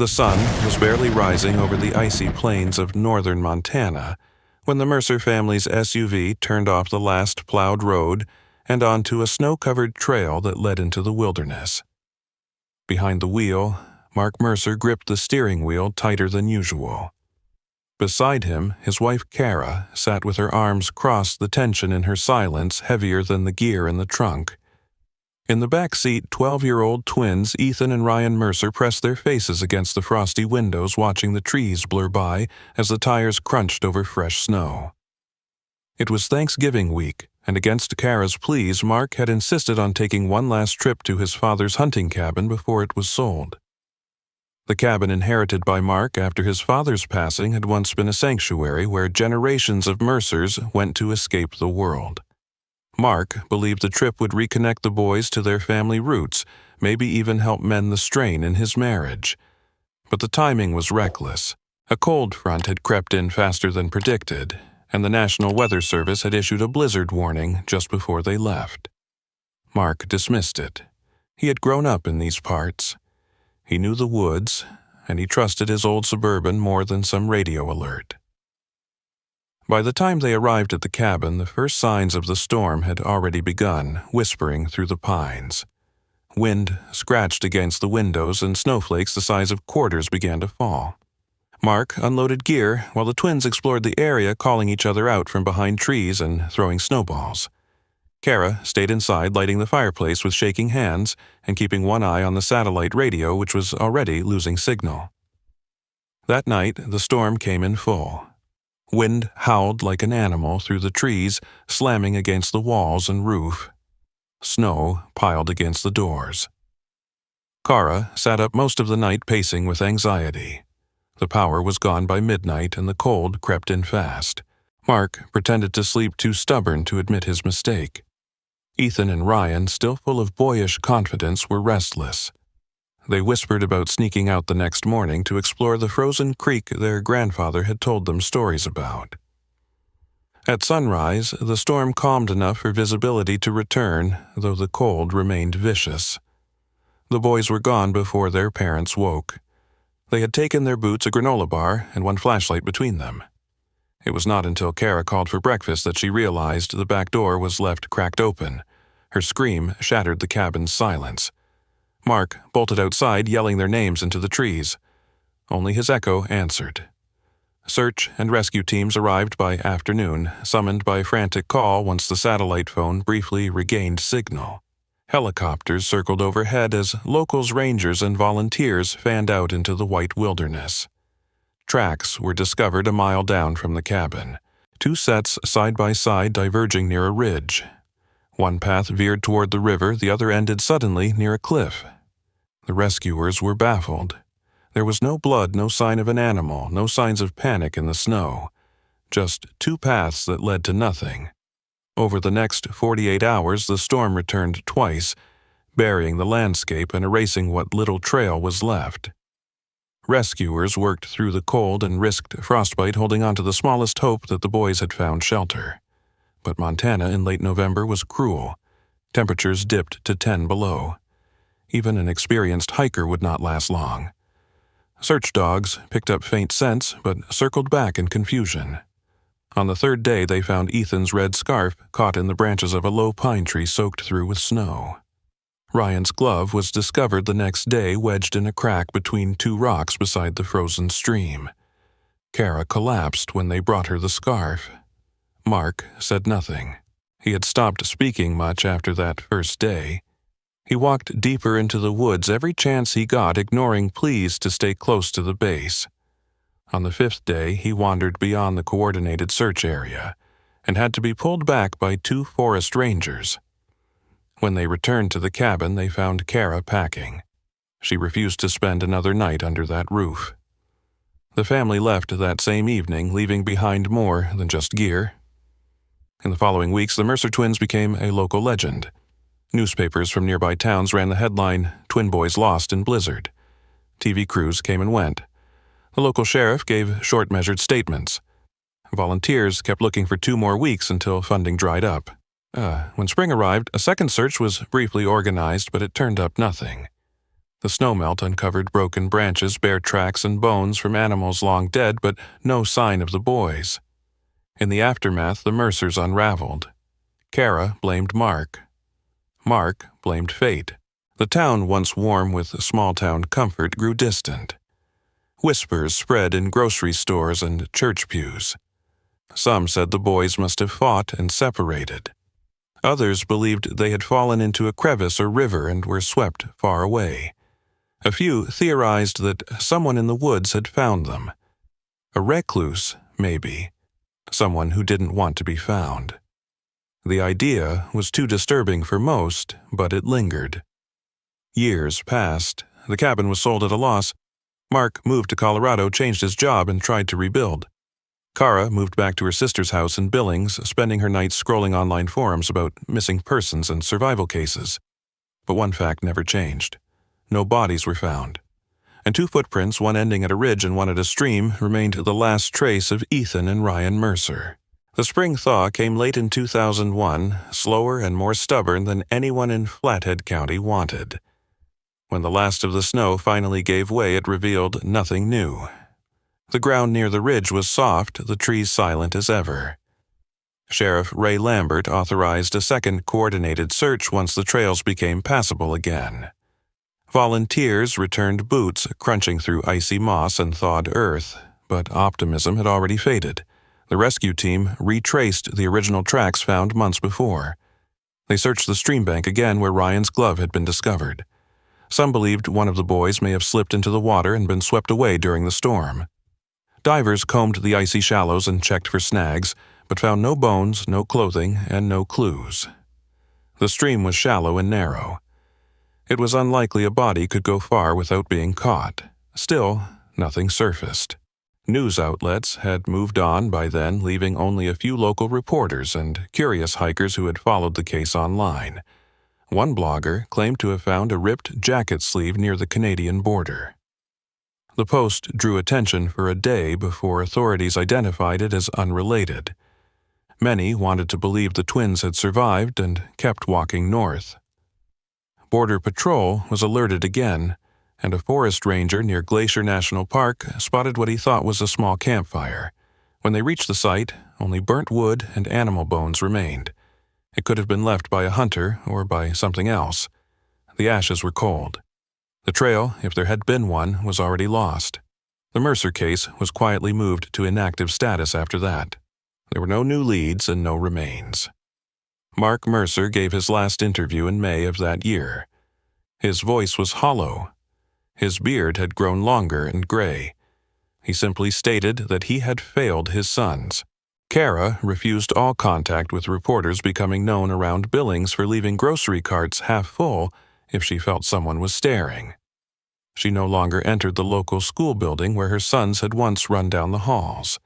The sun was barely rising over the icy plains of northern Montana when the Mercer family's SUV turned off the last plowed road and onto a snow-covered trail that led into the wilderness. Behind the wheel, Mark Mercer gripped the steering wheel tighter than usual. Beside him, his wife Kara sat with her arms crossed, the tension in her silence heavier than the gear in the trunk. In the back seat, 12-year-old twins Ethan and Ryan Mercer pressed their faces against the frosty windows, watching the trees blur by as the tires crunched over fresh snow. It was Thanksgiving week, and against Kara's pleas, Mark had insisted on taking one last trip to his father's hunting cabin before it was sold. The cabin inherited by Mark after his father's passing had once been a sanctuary where generations of Mercers went to escape the world. Mark believed the trip would reconnect the boys to their family roots, maybe even help mend the strain in his marriage. But the timing was reckless. A cold front had crept in faster than predicted, and the National Weather Service had issued a blizzard warning just before they left. Mark dismissed it. He had grown up in these parts. He knew the woods, and he trusted his old Suburban more than some radio alert. By the time they arrived at the cabin, the first signs of the storm had already begun, whispering through the pines. Wind scratched against the windows, and snowflakes the size of quarters began to fall. Mark unloaded gear while the twins explored the area, calling each other out from behind trees and throwing snowballs. Kara stayed inside, lighting the fireplace with shaking hands and keeping one eye on the satellite radio, which was already losing signal. That night, the storm came in full. Wind howled like an animal through the trees, slamming against the walls and roof. Snow piled against the doors. Kara sat up most of the night pacing with anxiety. The power was gone by midnight and the cold crept in fast. Mark pretended to sleep, too stubborn to admit his mistake. Ethan and Ryan, still full of boyish confidence, were restless. They whispered about sneaking out the next morning to explore the frozen creek their grandfather had told them stories about. At sunrise, the storm calmed enough for visibility to return, though the cold remained vicious. The boys were gone before their parents woke. They had taken their boots, a granola bar, and one flashlight between them. It was not until Kara called for breakfast that she realized the back door was left cracked open. Her scream shattered the cabin's silence. Mark bolted outside, yelling their names into the trees. Only his echo answered. Search and rescue teams arrived by afternoon, summoned by frantic call once the satellite phone briefly regained signal. Helicopters circled overhead as locals, rangers, and volunteers fanned out into the white wilderness. Tracks were discovered a mile down from the cabin, two sets side by side diverging near a ridge. One path veered toward the river, the other ended suddenly near a cliff. The rescuers were baffled. There was no blood, no sign of an animal, no signs of panic in the snow. Just two paths that led to nothing. Over the next 48 hours, the storm returned twice, burying the landscape and erasing what little trail was left. Rescuers worked through the cold and risked frostbite, holding on to the smallest hope that the boys had found shelter. But Montana in late November was cruel. Temperatures dipped to 10 below. Even an experienced hiker would not last long. Search dogs picked up faint scents, but circled back in confusion. On the third day, they found Ethan's red scarf caught in the branches of a low pine tree soaked through with snow. Ryan's glove was discovered the next day, wedged in a crack between two rocks beside the frozen stream. Kara collapsed when they brought her the scarf. Mark said nothing. He had stopped speaking much after that first day. He walked deeper into the woods every chance he got, ignoring pleas to stay close to the base. On the fifth day, he wandered beyond the coordinated search area and had to be pulled back by two forest rangers. When they returned to the cabin, they found Kara packing. She refused to spend another night under that roof. The family left that same evening, leaving behind more than just gear. In the following weeks, the Mercer twins became a local legend. Newspapers from nearby towns ran the headline, "Twin Boys Lost in Blizzard." TV crews came and went. The local sheriff gave short, measured statements. Volunteers kept looking for 2 more weeks until funding dried up. When spring arrived, a second search was briefly organized, but it turned up nothing. The snowmelt uncovered broken branches, bare tracks, and bones from animals long dead, but no sign of the boys. In the aftermath, the Mercers unraveled. Kara blamed Mark. Mark blamed fate. The town, once warm with small-town comfort, grew distant. Whispers spread in grocery stores and church pews. Some said the boys must have fought and separated. Others believed they had fallen into a crevice or river and were swept far away. A few theorized that someone in the woods had found them. A recluse, maybe. Someone who didn't want to be found. The idea was too disturbing for most, but it lingered. Years passed. The cabin was sold at a loss. Mark moved to Colorado, changed his job, and tried to rebuild. Kara moved back to her sister's house in Billings, spending her nights scrolling online forums about missing persons and survival cases. But one fact never changed. No bodies were found. And 2 footprints, one ending at a ridge and one at a stream, remained the last trace of Ethan and Ryan Mercer. The spring thaw came late in 2001, slower and more stubborn than anyone in Flathead County wanted. When the last of the snow finally gave way, it revealed nothing new. The ground near the ridge was soft, the trees silent as ever. Sheriff Ray Lambert authorized a second coordinated search once the trails became passable again. Volunteers returned boots crunching through icy moss and thawed earth, but optimism had already faded. The rescue team retraced the original tracks found months before. They searched the stream bank again where Ryan's glove had been discovered. Some believed one of the boys may have slipped into the water and been swept away during the storm. Divers combed the icy shallows and checked for snags, but found no bones, no clothing, and no clues. The stream was shallow and narrow. It was unlikely a body could go far without being caught. Still, nothing surfaced. News outlets had moved on by then, leaving only a few local reporters and curious hikers who had followed the case online. One blogger claimed to have found a ripped jacket sleeve near the Canadian border. The post drew attention for a day before authorities identified it as unrelated. Many wanted to believe the twins had survived and kept walking north. Border Patrol was alerted again, and a forest ranger near Glacier National Park spotted what he thought was a small campfire. When they reached the site, only burnt wood and animal bones remained. It could have been left by a hunter or by something else. The ashes were cold. The trail, if there had been one, was already lost. The Mercer case was quietly moved to inactive status after that. There were no new leads and no remains. Mark Mercer gave his last interview in May of that year. His voice was hollow. His beard had grown longer and gray. He simply stated that he had failed his sons. Kara refused all contact with reporters, becoming known around Billings for leaving grocery carts half full if she felt someone was staring. She no longer entered the local school building where her sons had once run down the halls.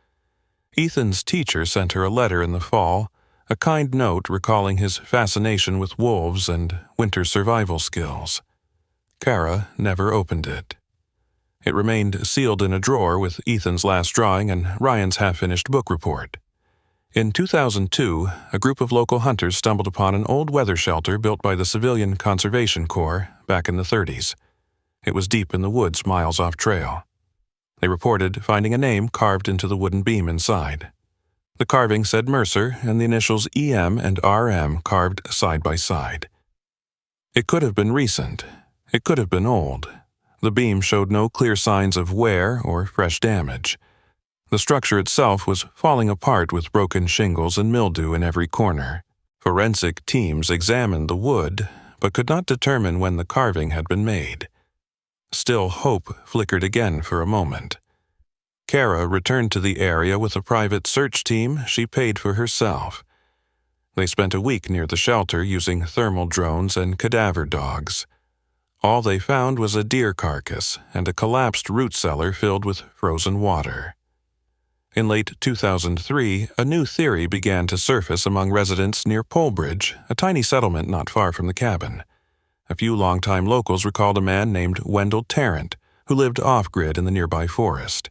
Ethan's teacher sent her a letter in the fall, a kind note recalling his fascination with wolves and winter survival skills. Kara never opened it. It remained sealed in a drawer with Ethan's last drawing and Ryan's half-finished book report. In 2002, a group of local hunters stumbled upon an old weather shelter built by the Civilian Conservation Corps back in the 30s. It was deep in the woods miles off trail. They reported finding a name carved into the wooden beam inside. The carving said Mercer and the initials EM and RM carved side by side. It could have been recent. It could have been old. The beam showed no clear signs of wear or fresh damage. The structure itself was falling apart with broken shingles and mildew in every corner. Forensic teams examined the wood, but could not determine when the carving had been made. Still, hope flickered again for a moment. Kara returned to the area with a private search team she paid for herself. They spent a week near the shelter using thermal drones and cadaver dogs. All they found was a deer carcass and a collapsed root cellar filled with frozen water. In late 2003, a new theory began to surface among residents near Polebridge, a tiny settlement not far from the cabin. A few longtime locals recalled a man named Wendell Tarrant, who lived off-grid in the nearby forest.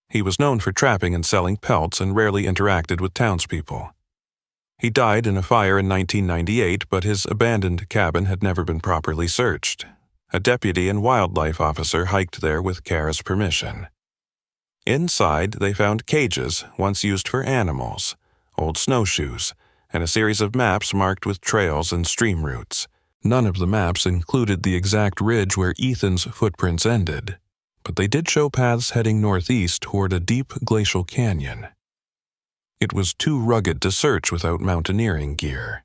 He was known for trapping and selling pelts and rarely interacted with townspeople. He died in a fire in 1998, but his abandoned cabin had never been properly searched. A deputy and wildlife officer hiked there with Kara's permission. Inside, they found cages once used for animals, old snowshoes, and a series of maps marked with trails and stream routes. None of the maps included the exact ridge where Ethan's footprints ended, but they did show paths heading northeast toward a deep glacial canyon. It was too rugged to search without mountaineering gear.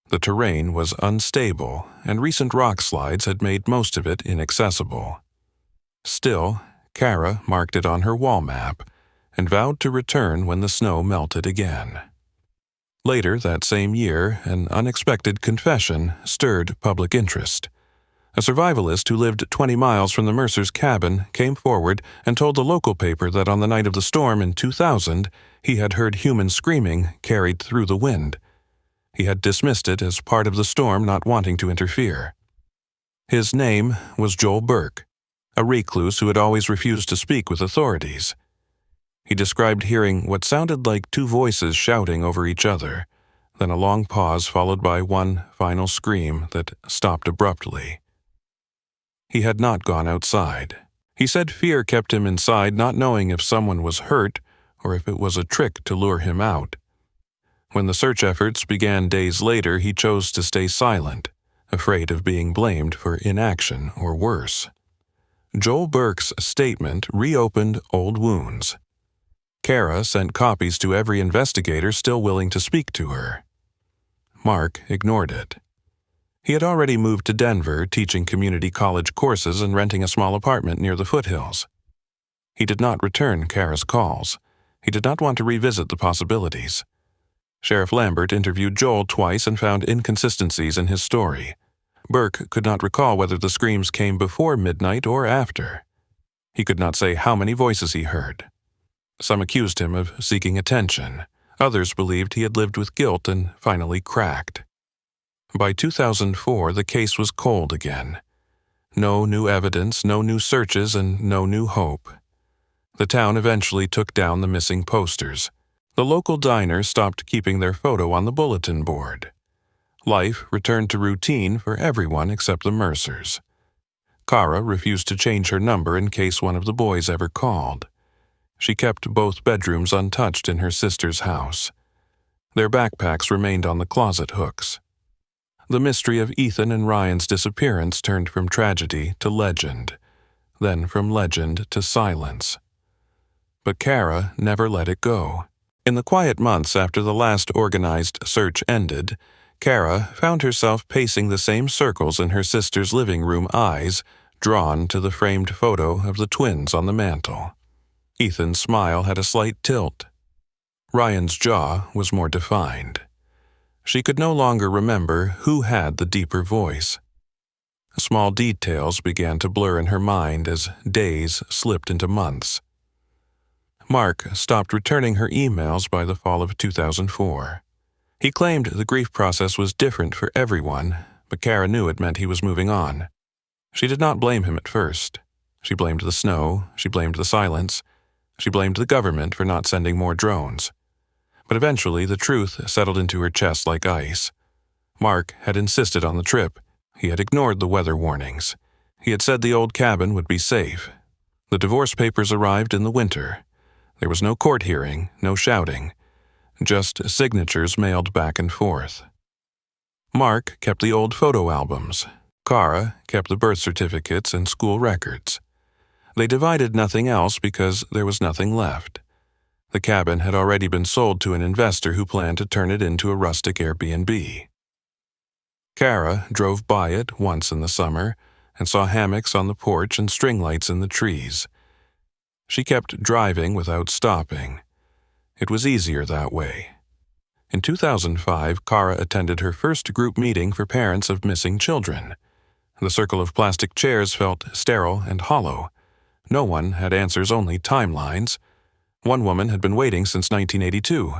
The terrain was unstable, and recent rock slides had made most of it inaccessible. Still, Kara marked it on her wall map and vowed to return when the snow melted again. Later that same year, an unexpected confession stirred public interest. A survivalist who lived 20 miles from the Mercer's cabin came forward and told the local paper that on the night of the storm in 2000, he had heard human screaming carried through the wind. He had dismissed it as part of the storm, not wanting to interfere. His name was Joel Burke, a recluse who had always refused to speak with authorities. He described hearing what sounded like two voices shouting over each other, then a long pause followed by one final scream that stopped abruptly. He had not gone outside. He said fear kept him inside, not knowing if someone was hurt or if it was a trick to lure him out. When the search efforts began days later, he chose to stay silent, afraid of being blamed for inaction or worse. Joel Burke's statement reopened old wounds. Kara sent copies to every investigator still willing to speak to her. Mark ignored it. He had already moved to Denver, teaching community college courses and renting a small apartment near the foothills. He did not return Kara's calls. He did not want to revisit the possibilities. Sheriff Lambert interviewed Joel twice and found inconsistencies in his story. Burke could not recall whether the screams came before midnight or after. He could not say how many voices he heard. Some accused him of seeking attention. Others believed he had lived with guilt and finally cracked. By 2004, the case was cold again. No new evidence, no new searches, and no new hope. The town eventually took down the missing posters. The local diner stopped keeping their photo on the bulletin board. Life returned to routine for everyone except the Mercers. Kara refused to change her number in case one of the boys ever called. She kept both bedrooms untouched in her sister's house. Their backpacks remained on the closet hooks. The mystery of Ethan and Ryan's disappearance turned from tragedy to legend, then from legend to silence. But Kara never let it go. In the quiet months after the last organized search ended, Kara found herself pacing the same circles in her sister's living room, eyes drawn to the framed photo of the twins on the mantel. Ethan's smile had a slight tilt. Ryan's jaw was more defined. She could no longer remember who had the deeper voice. Small details began to blur in her mind as days slipped into months. Mark stopped returning her emails by the fall of 2004. He claimed the grief process was different for everyone, but Kara knew it meant he was moving on. She did not blame him at first. She blamed the snow, she blamed the silence, she blamed the government for not sending more drones. But eventually the truth settled into her chest like ice. Mark had insisted on the trip. He had ignored the weather warnings. He had said the old cabin would be safe. The divorce papers arrived in the winter. There was no court hearing, no shouting, just signatures mailed back and forth. Mark kept the old photo albums. Kara kept the birth certificates and school records. They divided nothing else because there was nothing left. The cabin had already been sold to an investor who planned to turn it into a rustic Airbnb. Kara drove by it once in the summer and saw hammocks on the porch and string lights in the trees. She kept driving without stopping. It was easier that way. In 2005, Kara attended her first group meeting for parents of missing children. The circle of plastic chairs felt sterile and hollow. No one had answers, only timelines. One woman had been waiting since 1982.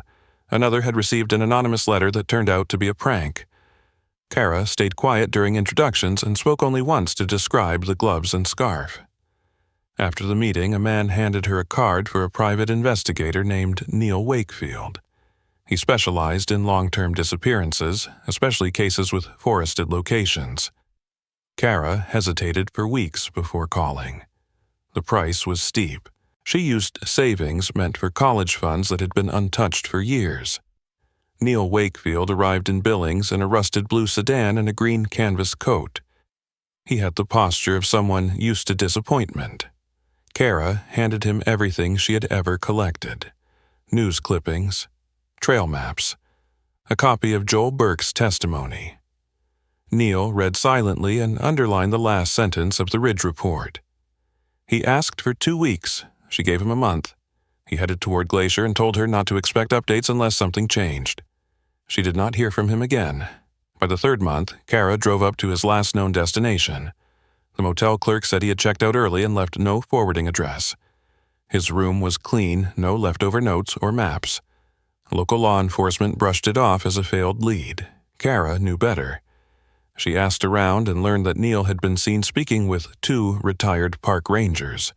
Another had received an anonymous letter that turned out to be a prank. Kara stayed quiet during introductions and spoke only once to describe the gloves and scarf. After the meeting, a man handed her a card for a private investigator named Neil Wakefield. He specialized in long-term disappearances, especially cases with forested locations. Kara hesitated for weeks before calling. The price was steep. She used savings meant for college funds that had been untouched for years. Neil Wakefield arrived in Billings in a rusted blue sedan and a green canvas coat. He had the posture of someone used to disappointment. Kara handed him everything she had ever collected: news clippings, trail maps, a copy of Joel Burke's testimony. Neil read silently and underlined the last sentence of the Ridge Report. He asked for 2 weeks. She gave him a month. He headed toward Glacier and told her not to expect updates unless something changed. She did not hear from him again. By the 3rd month, Kara drove up to his last known destination. The motel clerk said he had checked out early and left no forwarding address. His room was clean, no leftover notes or maps. Local law enforcement brushed it off as a failed lead. Kara knew better. She asked around and learned that Neil had been seen speaking with 2 retired park rangers.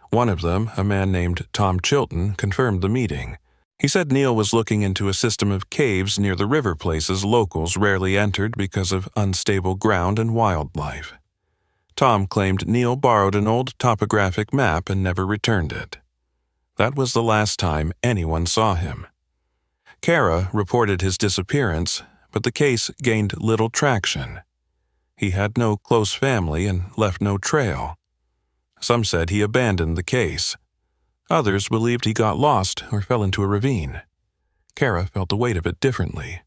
One of them, a man named Tom Chilton, confirmed the meeting. He said Neil was looking into a system of caves near the river places locals rarely entered because of unstable ground and wildlife. Tom claimed Neil borrowed an old topographic map and never returned it. That was the last time anyone saw him. Kara reported his disappearance, but the case gained little traction. He had no close family and left no trail. Some said he abandoned the case. Others believed he got lost or fell into a ravine. Kara felt the weight of it differently.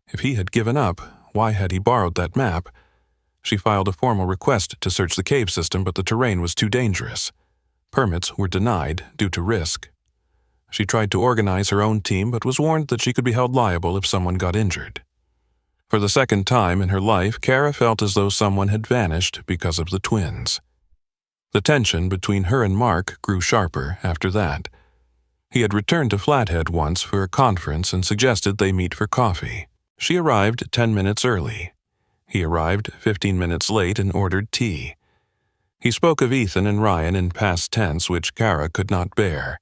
If he had given up, why had he borrowed that map? She filed a formal request to search the cave system, but the terrain was too dangerous. Permits were denied due to risk. She tried to organize her own team, but was warned that she could be held liable if someone got injured. For the 2nd time in her life, Kara felt as though someone had vanished because of the twins. The tension between her and Mark grew sharper after that. He had returned to Flathead once for a conference and suggested they meet for coffee. She arrived 10 minutes early. He arrived 15 minutes late and ordered tea. He spoke of Ethan and Ryan in past tense, which Kara could not bear.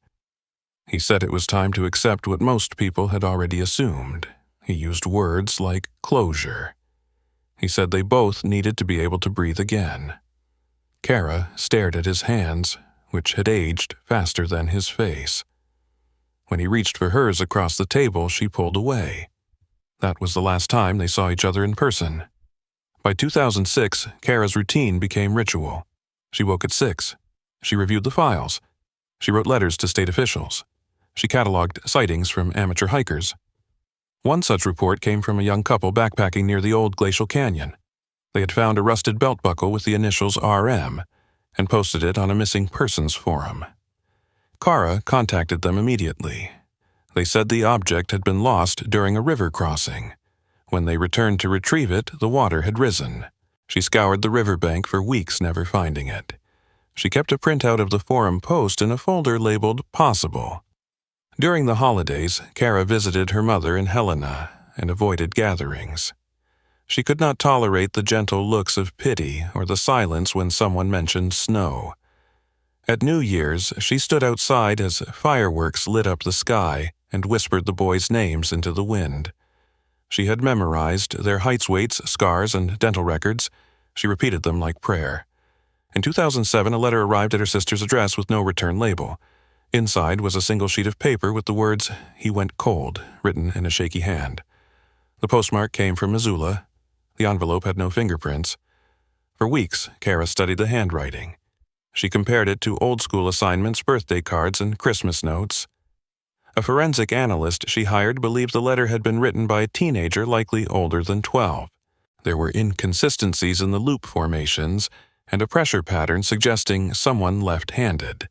He said it was time to accept what most people had already assumed. He used words like closure. He said they both needed to be able to breathe again. Kara stared at his hands, which had aged faster than his face. When he reached for hers across the table, she pulled away. That was the last time they saw each other in person. By 2006, Kara's routine became ritual. She woke at 6. She reviewed the files. She wrote letters to state officials. She cataloged sightings from amateur hikers. One such report came from a young couple backpacking near the old glacial canyon. They had found a rusted belt buckle with the initials RM and posted it on a missing persons forum. Kara contacted them immediately. They said the object had been lost during a river crossing. When they returned to retrieve it, the water had risen. She scoured the riverbank for weeks, never finding it. She kept a printout of the forum post in a folder labeled Possible. During the holidays, Kara visited her mother in Helena and avoided gatherings. She could not tolerate the gentle looks of pity or the silence when someone mentioned snow. At New Year's, she stood outside as fireworks lit up the sky and whispered the boys' names into the wind. She had memorized their heights, weights, scars, and dental records. She repeated them like prayer. In 2007, a letter arrived at her sister's address with no return label. Inside was a single sheet of paper with the words, "He went cold," written in a shaky hand. The postmark came from Missoula. The envelope had no fingerprints. For weeks, Kara studied the handwriting. She compared it to old-school assignments, birthday cards, and Christmas notes. A forensic analyst she hired believed the letter had been written by a teenager likely older than 12. There were inconsistencies in the loop formations and a pressure pattern suggesting someone left-handed.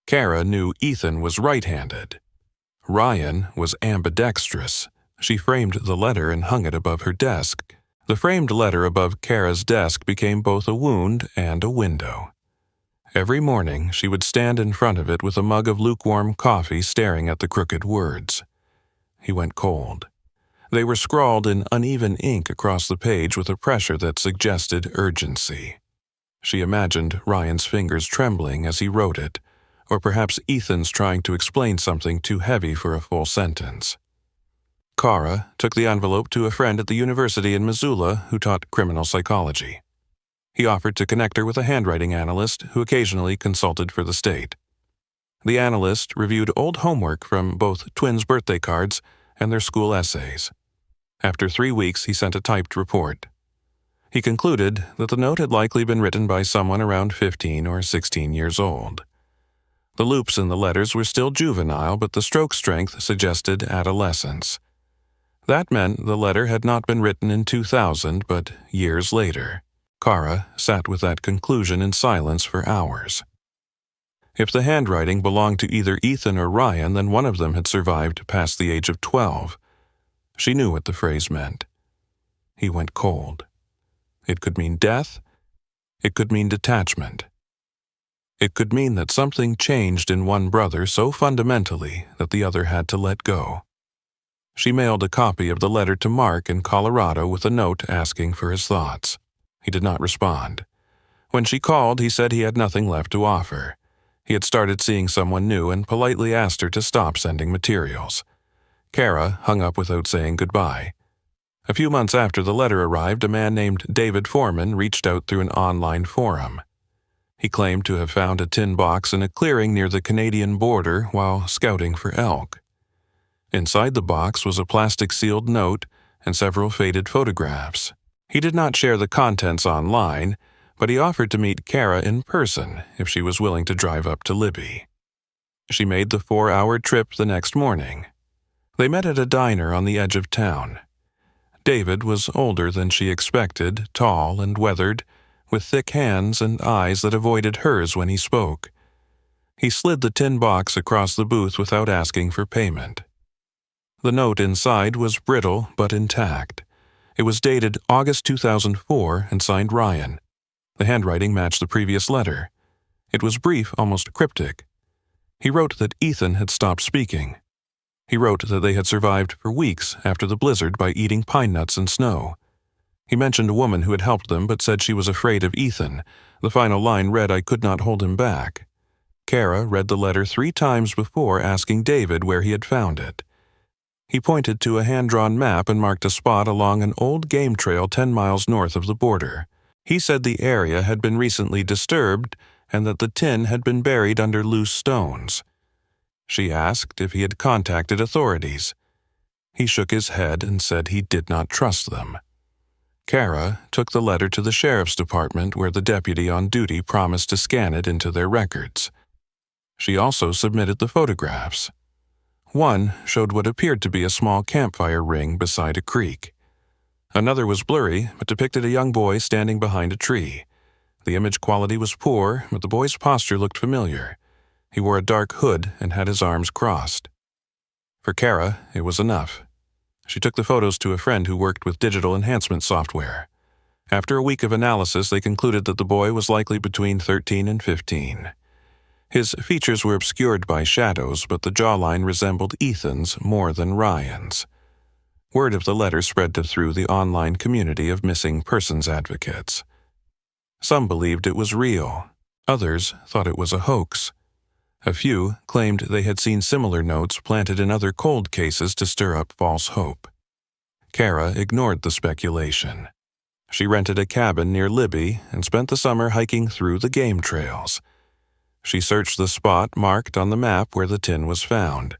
Kara knew Ethan was right-handed. Ryan was ambidextrous. She framed the letter and hung it above her desk. The framed letter above Kara's desk became both a wound and a window. Every morning, she would stand in front of it with a mug of lukewarm coffee staring at the crooked words. He went cold. They were scrawled in uneven ink across the page with a pressure that suggested urgency. She imagined Ryan's fingers trembling as he wrote it, or perhaps Ethan's trying to explain something too heavy for a full sentence. Kara took the envelope to a friend at the university in Missoula who taught criminal psychology. He offered to connect her with a handwriting analyst who occasionally consulted for the state. The analyst reviewed old homework from both twins' birthday cards and their school essays. After 3 weeks, he sent a typed report. He concluded that the note had likely been written by someone around 15 or 16 years old. The loops in the letters were still juvenile, but the stroke strength suggested adolescence. That meant the letter had not been written in 2000, but years later. Kara sat with that conclusion in silence for hours. If the handwriting belonged to either Ethan or Ryan, then one of them had survived past the age of 12. She knew what the phrase meant. He went cold. It could mean death. It could mean detachment. It could mean that something changed in one brother so fundamentally that the other had to let go. She mailed a copy of the letter to Mark in Colorado with a note asking for his thoughts. He did not respond. When she called, he said he had nothing left to offer. He had started seeing someone new and politely asked her to stop sending materials. Kara hung up without saying goodbye. A few months after the letter arrived, a man named David Foreman reached out through an online forum. He claimed to have found a tin box in a clearing near the Canadian border while scouting for elk. Inside the box was a plastic-sealed note and several faded photographs. He did not share the contents online, but he offered to meet Kara in person if she was willing to drive up to Libby. She made the 4-hour trip the next morning. They met at a diner on the edge of town. David was older than she expected, tall and weathered, with thick hands and eyes that avoided hers when he spoke. He slid the tin box across the booth without asking for payment. The note inside was brittle but intact. It was dated August 2004 and signed Ryan. The handwriting matched the previous letter. It was brief, almost cryptic. He wrote that Ethan had stopped speaking. He wrote that they had survived for weeks after the blizzard by eating pine nuts and snow. He mentioned a woman who had helped them but said she was afraid of Ethan. The final line read, "I could not hold him back." Kara read the letter 3 times before asking David where he had found it. He pointed to a hand-drawn map and marked a spot along an old game trail 10 miles north of the border. He said the area had been recently disturbed and that the tin had been buried under loose stones. She asked if he had contacted authorities. He shook his head and said he did not trust them. Kara took the letter to the sheriff's department where the deputy on duty promised to scan it into their records. She also submitted the photographs. One showed what appeared to be a small campfire ring beside a creek. Another was blurry, but depicted a young boy standing behind a tree. The image quality was poor, but the boy's posture looked familiar. He wore a dark hood and had his arms crossed. For Kara, it was enough. She took the photos to a friend who worked with digital enhancement software. After a week of analysis, they concluded that the boy was likely between 13 and 15. His features were obscured by shadows, but the jawline resembled Ethan's more than Ryan's. Word of the letter spread through the online community of missing persons advocates. Some believed it was real. Others thought it was a hoax. A few claimed they had seen similar notes planted in other cold cases to stir up false hope. Kara ignored the speculation. She rented a cabin near Libby and spent the summer hiking through the game trails. She searched the spot marked on the map where the tin was found.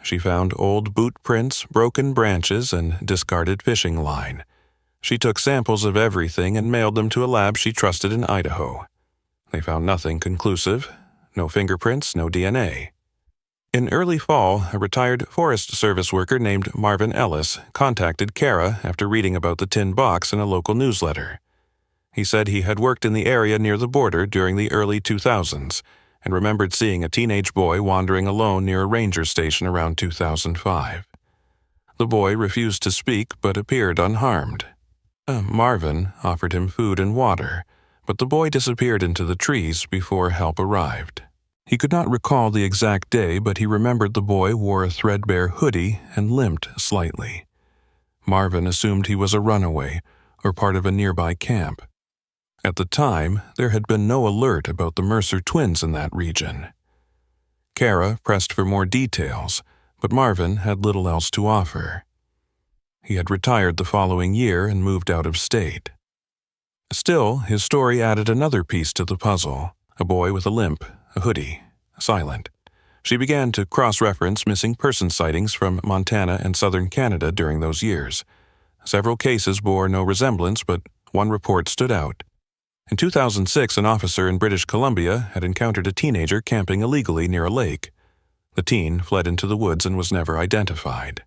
She found old boot prints, broken branches, and discarded fishing line. She took samples of everything and mailed them to a lab she trusted in Idaho. They found nothing conclusive. No fingerprints, no DNA. In early fall, a retired Forest Service worker named Marvin Ellis contacted Kara after reading about the tin box in a local newsletter. He said he had worked in the area near the border during the early 2000s and remembered seeing a teenage boy wandering alone near a ranger station around 2005. The boy refused to speak but appeared unharmed. Marvin offered him food and water, but the boy disappeared into the trees before help arrived. He could not recall the exact day, but he remembered the boy wore a threadbare hoodie and limped slightly. Marvin assumed he was a runaway or part of a nearby camp. At the time, there had been no alert about the Mercer twins in that region. Kara pressed for more details, but Marvin had little else to offer. He had retired the following year and moved out of state. Still, his story added another piece to the puzzle: a boy with a limp, a hoodie, silent. She began to cross-reference missing person sightings from Montana and southern Canada during those years. Several cases bore no resemblance, but one report stood out. In 2006, an officer in British Columbia had encountered a teenager camping illegally near a lake. The teen fled into the woods and was never identified.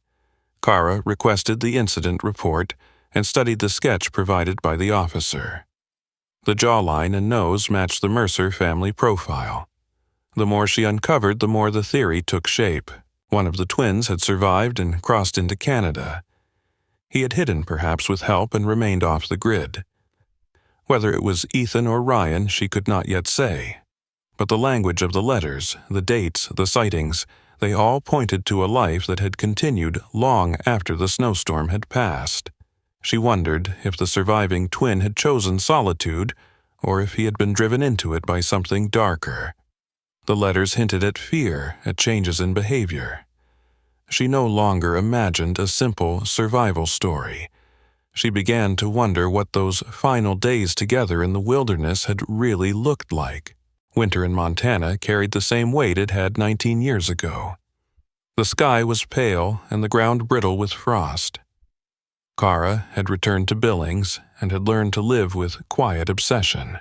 Kara requested the incident report and studied the sketch provided by the officer. The jawline and nose matched the Mercer family profile. The more she uncovered, the more the theory took shape. One of the twins had survived and crossed into Canada. He had hidden, perhaps with help, and remained off the grid. Whether it was Ethan or Ryan, she could not yet say. But the language of the letters, the dates, the sightings, they all pointed to a life that had continued long after the snowstorm had passed. She wondered if the surviving twin had chosen solitude, or if he had been driven into it by something darker. The letters hinted at fear, at changes in behavior. She no longer imagined a simple survival story. She began to wonder what those final days together in the wilderness had really looked like. Winter in Montana carried the same weight it had 19 years ago. The sky was pale and the ground brittle with frost. Kara had returned to Billings and had learned to live with quiet obsession.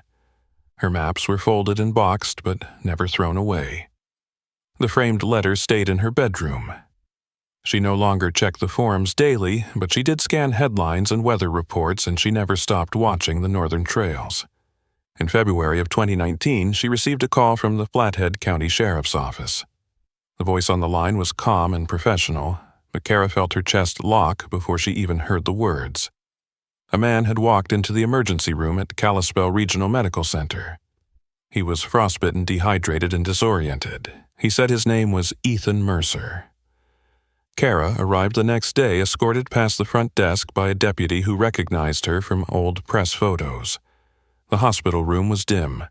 Her maps were folded and boxed, but never thrown away. The framed letter stayed in her bedroom. She no longer checked the forums daily, but she did scan headlines and weather reports, and she never stopped watching the northern trails. In February of 2019, she received a call from the Flathead County Sheriff's Office. The voice on the line was calm and professional, but Kara felt her chest lock before she even heard the words. A man had walked into the emergency room at Kalispell Regional Medical Center. He was frostbitten, dehydrated, and disoriented. He said his name was Ethan Mercer. Kara arrived the next day, escorted past the front desk by a deputy who recognized her from old press photos. The hospital room was dim.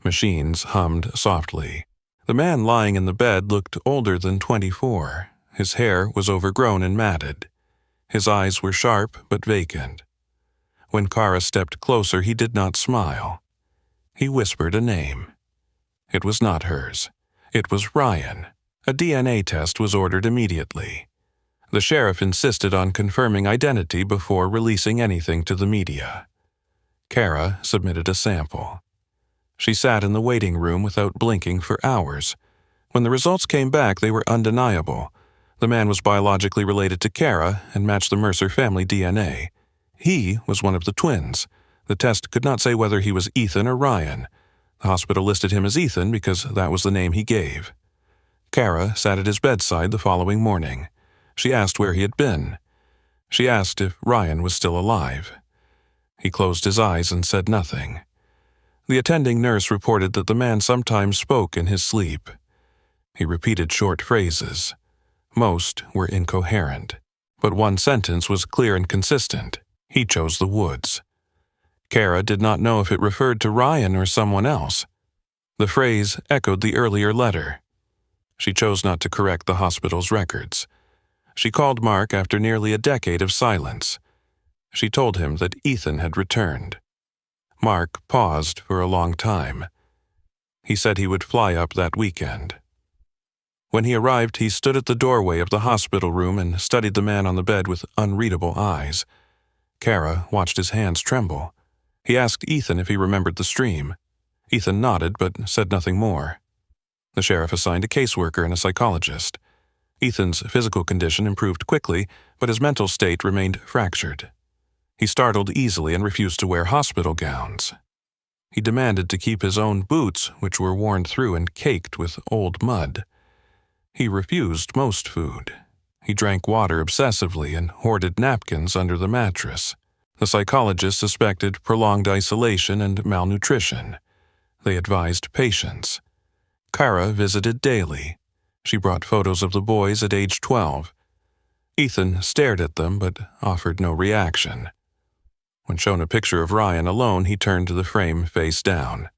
Machines hummed softly. The man lying in the bed looked older than 24. His hair was overgrown and matted. His eyes were sharp but vacant. When Kara stepped closer, he did not smile. He whispered a name. It was not hers. It was Ryan. A DNA test was ordered immediately. The sheriff insisted on confirming identity before releasing anything to the media. Kara submitted a sample. She sat in the waiting room without blinking for hours. When the results came back, they were undeniable. The man was biologically related to Kara and matched the Mercer family DNA. He was one of the twins. The test could not say whether he was Ethan or Ryan. The hospital listed him as Ethan because that was the name he gave. Kara sat at his bedside the following morning. She asked where he had been. She asked if Ryan was still alive. He closed his eyes and said nothing. The attending nurse reported that the man sometimes spoke in his sleep. He repeated short phrases. Most were incoherent, but one sentence was clear and consistent. He chose the woods. Kara did not know if it referred to Ryan or someone else. The phrase echoed the earlier letter. She chose not to correct the hospital's records. She called Mark after nearly a decade of silence. She told him that Ethan had returned. Mark paused for a long time. He said he would fly up that weekend. When he arrived, he stood at the doorway of the hospital room and studied the man on the bed with unreadable eyes. Kara watched his hands tremble. He asked Ethan if he remembered the stream. Ethan nodded but said nothing more. The sheriff assigned a caseworker and a psychologist. Ethan's physical condition improved quickly, but his mental state remained fractured. He startled easily and refused to wear hospital gowns. He demanded to keep his own boots, which were worn through and caked with old mud. He refused most food. He drank water obsessively and hoarded napkins under the mattress. The psychologist suspected prolonged isolation and malnutrition. They advised patience. Kara visited daily. She brought photos of the boys at age 12. Ethan stared at them but offered no reaction. When shown a picture of Ryan alone, he turned to the frame face down.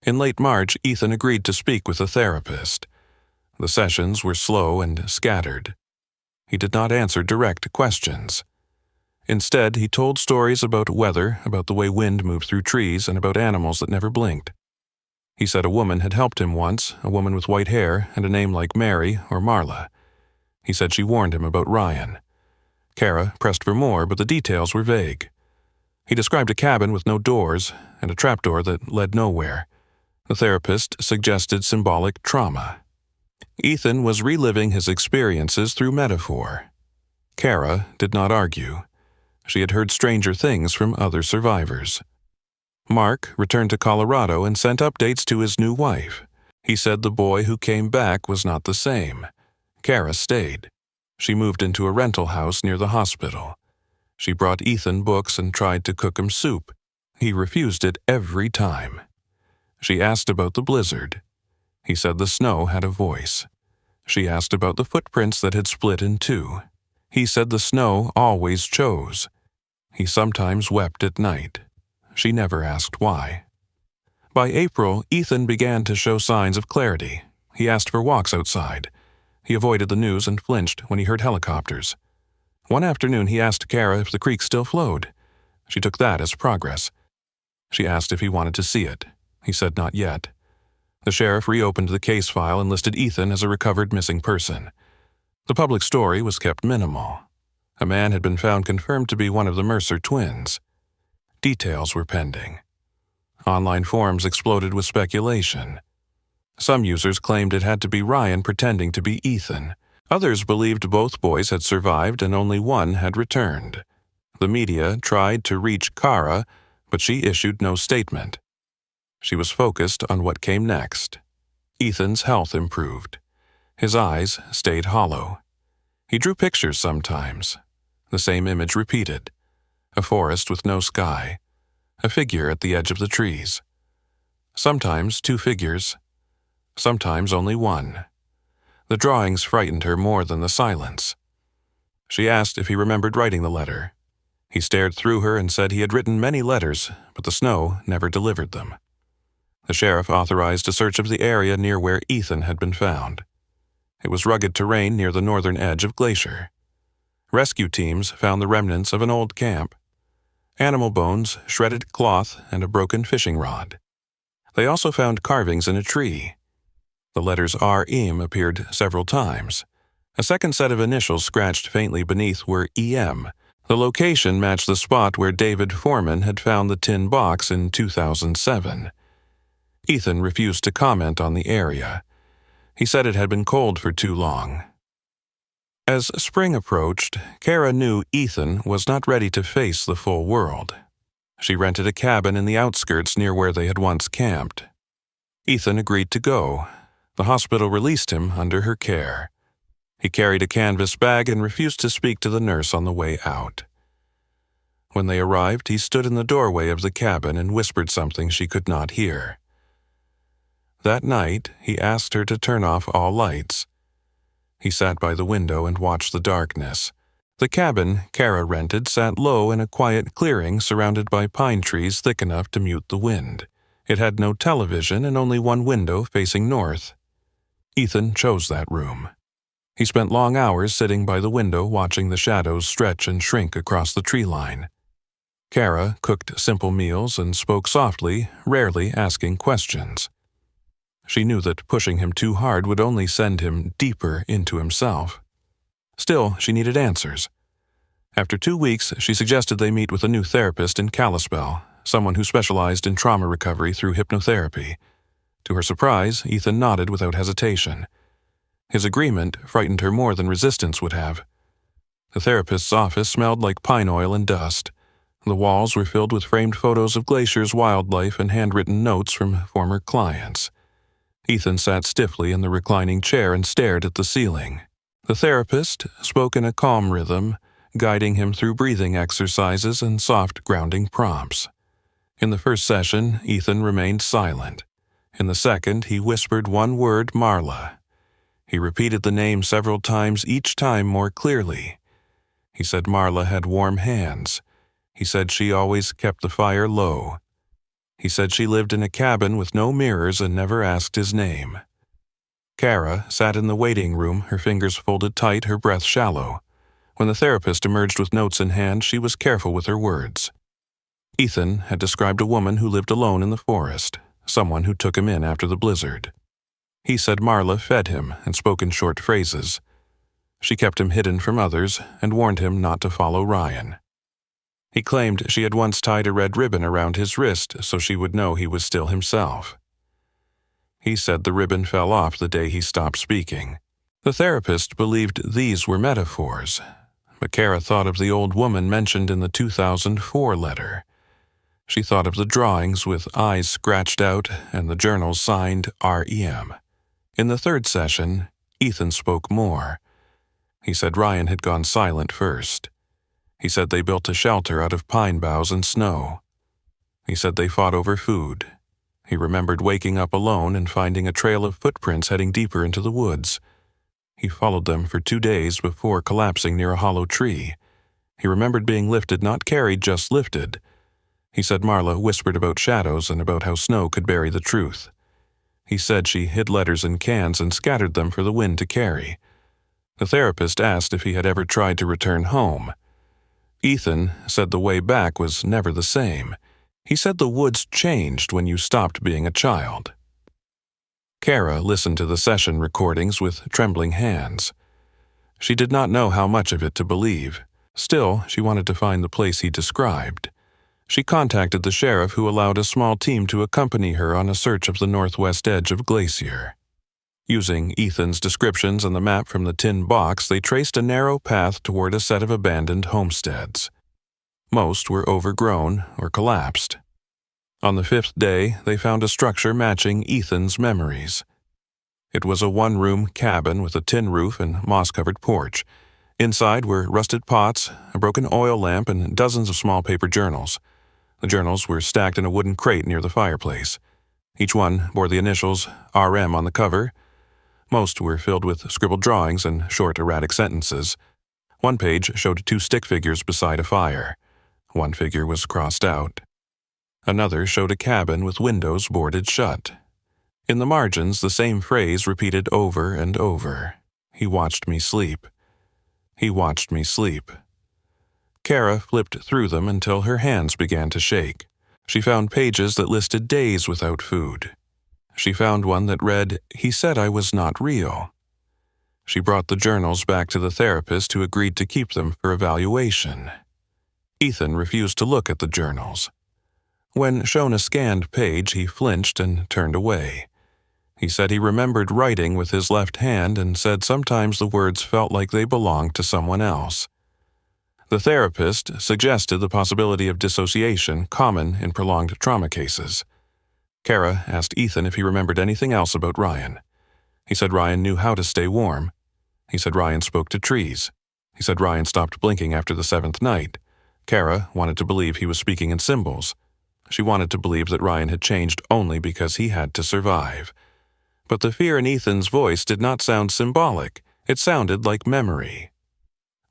In late March, Ethan agreed to speak with a therapist. The sessions were slow and scattered. He did not answer direct questions. Instead, he told stories about weather, about the way wind moved through trees, and about animals that never blinked. He said a woman had helped him once, a woman with white hair and a name like Mary or Marla. He said she warned him about Ryan. Kara pressed for more, but the details were vague. He described a cabin with no doors and a trapdoor that led nowhere. The therapist suggested symbolic trauma. Ethan was reliving his experiences through metaphor. Kara did not argue. She had heard stranger things from other survivors. Mark returned to Colorado and sent updates to his new wife. He said the boy who came back was not the same. Kara stayed. She moved into a rental house near the hospital. She brought Ethan books and tried to cook him soup. He refused it every time. She asked about the blizzard. He said the snow had a voice. She asked about the footprints that had split in two. He said the snow always chose. He sometimes wept at night. She never asked why. By April, Ethan began to show signs of clarity. He asked for walks outside. He avoided the news and flinched when he heard helicopters. One afternoon, he asked Kara if the creek still flowed. She took that as progress. She asked if he wanted to see it. He said not yet. The sheriff reopened the case file and listed Ethan as a recovered missing person. The public story was kept minimal. A man had been found confirmed to be one of the Mercer twins. Details were pending. Online forums exploded with speculation. Some users claimed it had to be Ryan pretending to be Ethan. Others believed both boys had survived and only one had returned. The media tried to reach Kara, but she issued no statement. She was focused on what came next. Ethan's health improved. His eyes stayed hollow. He drew pictures sometimes. The same image repeated. A forest with no sky. A figure at the edge of the trees. Sometimes two figures. Sometimes only one. The drawings frightened her more than the silence. She asked if he remembered writing the letter. He stared through her and said he had written many letters, but the snow never delivered them. The sheriff authorized a search of the area near where Ethan had been found. It was rugged terrain near the northern edge of Glacier. Rescue teams found the remnants of an old camp. Animal bones, shredded cloth, and a broken fishing rod. They also found carvings in a tree. The letters R.M. appeared several times. A second set of initials scratched faintly beneath were E.M. The location matched the spot where David Foreman had found the tin box in 2007. Ethan refused to comment on the area. He said it had been cold for too long. As spring approached, Kara knew Ethan was not ready to face the full world. She rented a cabin in the outskirts near where they had once camped. Ethan agreed to go. The hospital released him under her care. He carried a canvas bag and refused to speak to the nurse on the way out. When they arrived, he stood in the doorway of the cabin and whispered something she could not hear. That night, he asked her to turn off all lights. He sat by the window and watched the darkness. The cabin Kara rented sat low in a quiet clearing surrounded by pine trees thick enough to mute the wind. It had no television and only one window facing north. Ethan chose that room. He spent long hours sitting by the window watching the shadows stretch and shrink across the tree line. Kara cooked simple meals and spoke softly, rarely asking questions. She knew that pushing him too hard would only send him deeper into himself. Still, she needed answers. After 2 weeks, she suggested they meet with a new therapist in Kalispell, someone who specialized in trauma recovery through hypnotherapy. To her surprise, Ethan nodded without hesitation. His agreement frightened her more than resistance would have. The therapist's office smelled like pine oil and dust. The walls were filled with framed photos of Glacier's wildlife and handwritten notes from former clients. Ethan sat stiffly in the reclining chair and stared at the ceiling. The therapist spoke in a calm rhythm, guiding him through breathing exercises and soft grounding prompts. In the first session, Ethan remained silent. In the second, he whispered one word, Marla. He repeated the name several times, each time more clearly. He said Marla had warm hands. He said she always kept the fire low. He said she lived in a cabin with no mirrors and never asked his name. Kara sat in the waiting room, her fingers folded tight, her breath shallow. When the therapist emerged with notes in hand, she was careful with her words. Ethan had described a woman who lived alone in the forest, someone who took him in after the blizzard. He said Marla fed him and spoke in short phrases. She kept him hidden from others and warned him not to follow Ryan. He claimed she had once tied a red ribbon around his wrist so she would know he was still himself. He said the ribbon fell off the day he stopped speaking. The therapist believed these were metaphors, but Kara thought of the old woman mentioned in the 2004 letter. She thought of the drawings with eyes scratched out and the journals signed REM. In the third session, Ethan spoke more. He said Ryan had gone silent first. He said they built a shelter out of pine boughs and snow. He said they fought over food. He remembered waking up alone and finding a trail of footprints heading deeper into the woods. He followed them for 2 days before collapsing near a hollow tree. He remembered being lifted, not carried, just lifted. He said Marla whispered about shadows and about how snow could bury the truth. He said she hid letters in cans and scattered them for the wind to carry. The therapist asked if he had ever tried to return home. Ethan said the way back was never the same. He said the woods changed when you stopped being a child. Kara listened to the session recordings with trembling hands. She did not know how much of it to believe. Still, she wanted to find the place he described. She contacted the sheriff, who allowed a small team to accompany her on a search of the northwest edge of Glacier. Using Ethan's descriptions and the map from the tin box, they traced a narrow path toward a set of abandoned homesteads. Most were overgrown or collapsed. On the 5th day, they found a structure matching Ethan's memories. It was a one-room cabin with a tin roof and moss-covered porch. Inside were rusted pots, a broken oil lamp, and dozens of small paper journals. The journals were stacked in a wooden crate near the fireplace. Each one bore the initials RM on the cover. Most were filled with scribbled drawings and short, erratic sentences. One page showed 2 stick figures beside a fire. One figure was crossed out. Another showed a cabin with windows boarded shut. In the margins, the same phrase repeated over and over. He watched me sleep. He watched me sleep. Kara flipped through them until her hands began to shake. She found pages that listed days without food. She found one that read, "He said I was not real." She brought the journals back to the therapist, who agreed to keep them for evaluation. Ethan refused to look at the journals. When shown a scanned page, he flinched and turned away. He said he remembered writing with his left hand and said sometimes the words felt like they belonged to someone else. The therapist suggested the possibility of dissociation, common in prolonged trauma cases. Kara asked Ethan if he remembered anything else about Ryan. He said Ryan knew how to stay warm. He said Ryan spoke to trees. He said Ryan stopped blinking after the 7th night. Kara wanted to believe he was speaking in symbols. She wanted to believe that Ryan had changed only because he had to survive. But the fear in Ethan's voice did not sound symbolic. It sounded like memory.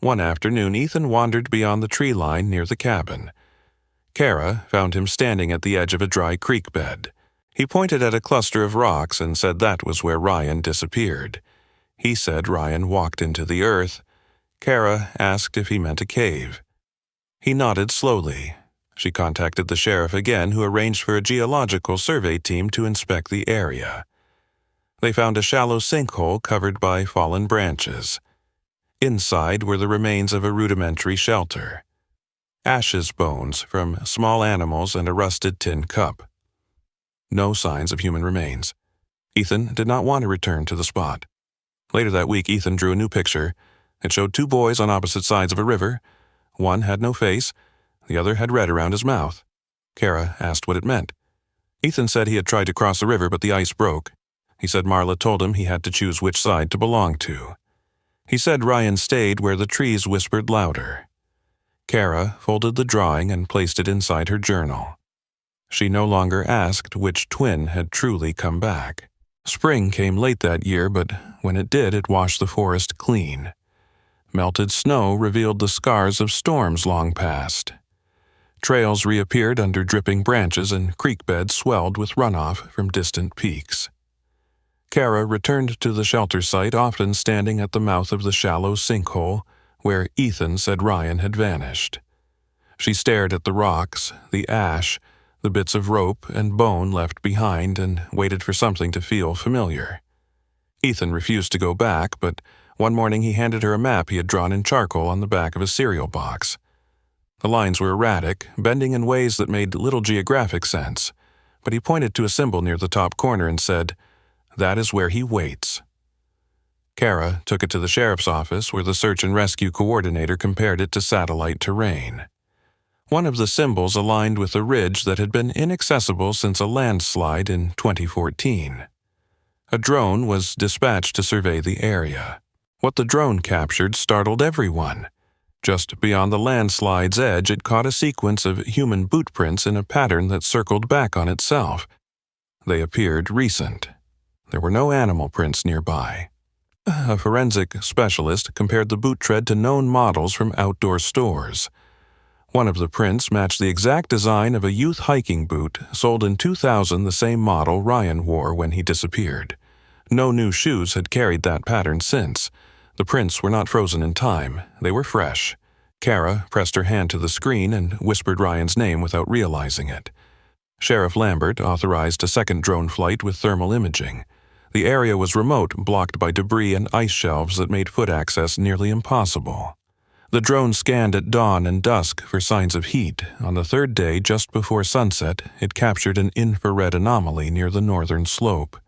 One afternoon, Ethan wandered beyond the tree line near the cabin. Kara found him standing at the edge of a dry creek bed. He pointed at a cluster of rocks and said that was where Ryan disappeared. He said Ryan walked into the earth. Kara asked if he meant a cave. He nodded slowly. She contacted the sheriff again, who arranged for a geological survey team to inspect the area. They found a shallow sinkhole covered by fallen branches. Inside were the remains of a rudimentary shelter. Ashes bones from small animals and a rusted tin cup. No signs of human remains. Ethan did not want to return to the spot. Later that week, Ethan drew a new picture. It showed 2 boys on opposite sides of a river. One had no face. The other had red around his mouth. Kara asked what it meant. Ethan said he had tried to cross the river, but the ice broke. He said Marla told him he had to choose which side to belong to. He said Ryan stayed where the trees whispered louder. Kara folded the drawing and placed it inside her journal. She no longer asked which twin had truly come back. Spring came late that year, but when it did, it washed the forest clean. Melted snow revealed the scars of storms long past. Trails reappeared under dripping branches and creek beds swelled with runoff from distant peaks. Kara returned to the shelter site, often standing at the mouth of the shallow sinkhole, where Ethan said Ryan had vanished. She stared at the rocks, the ash, the bits of rope and bone left behind, and waited for something to feel familiar. Ethan refused to go back, but one morning he handed her a map he had drawn in charcoal on the back of a cereal box. The lines were erratic, bending in ways that made little geographic sense, but he pointed to a symbol near the top corner and said, "That is where he waits." Kara took it to the sheriff's office, where the search and rescue coordinator compared it to satellite terrain. One of the symbols aligned with a ridge that had been inaccessible since a landslide in 2014. A drone was dispatched to survey the area. What the drone captured startled everyone. Just beyond the landslide's edge, it caught a sequence of human boot prints in a pattern that circled back on itself. They appeared recent. There were no animal prints nearby. A forensic specialist compared the boot tread to known models from outdoor stores. One of the prints matched the exact design of a youth hiking boot sold in 2000, the same model Ryan wore when he disappeared. No new shoes had carried that pattern since. The prints were not frozen in time. They were fresh. Kara pressed her hand to the screen and whispered Ryan's name without realizing it. Sheriff Lambert authorized a second drone flight with thermal imaging. The area was remote, blocked by debris and ice shelves that made foot access nearly impossible. The drone scanned at dawn and dusk for signs of heat. On the third day, just before sunset, it captured an infrared anomaly near the northern slope.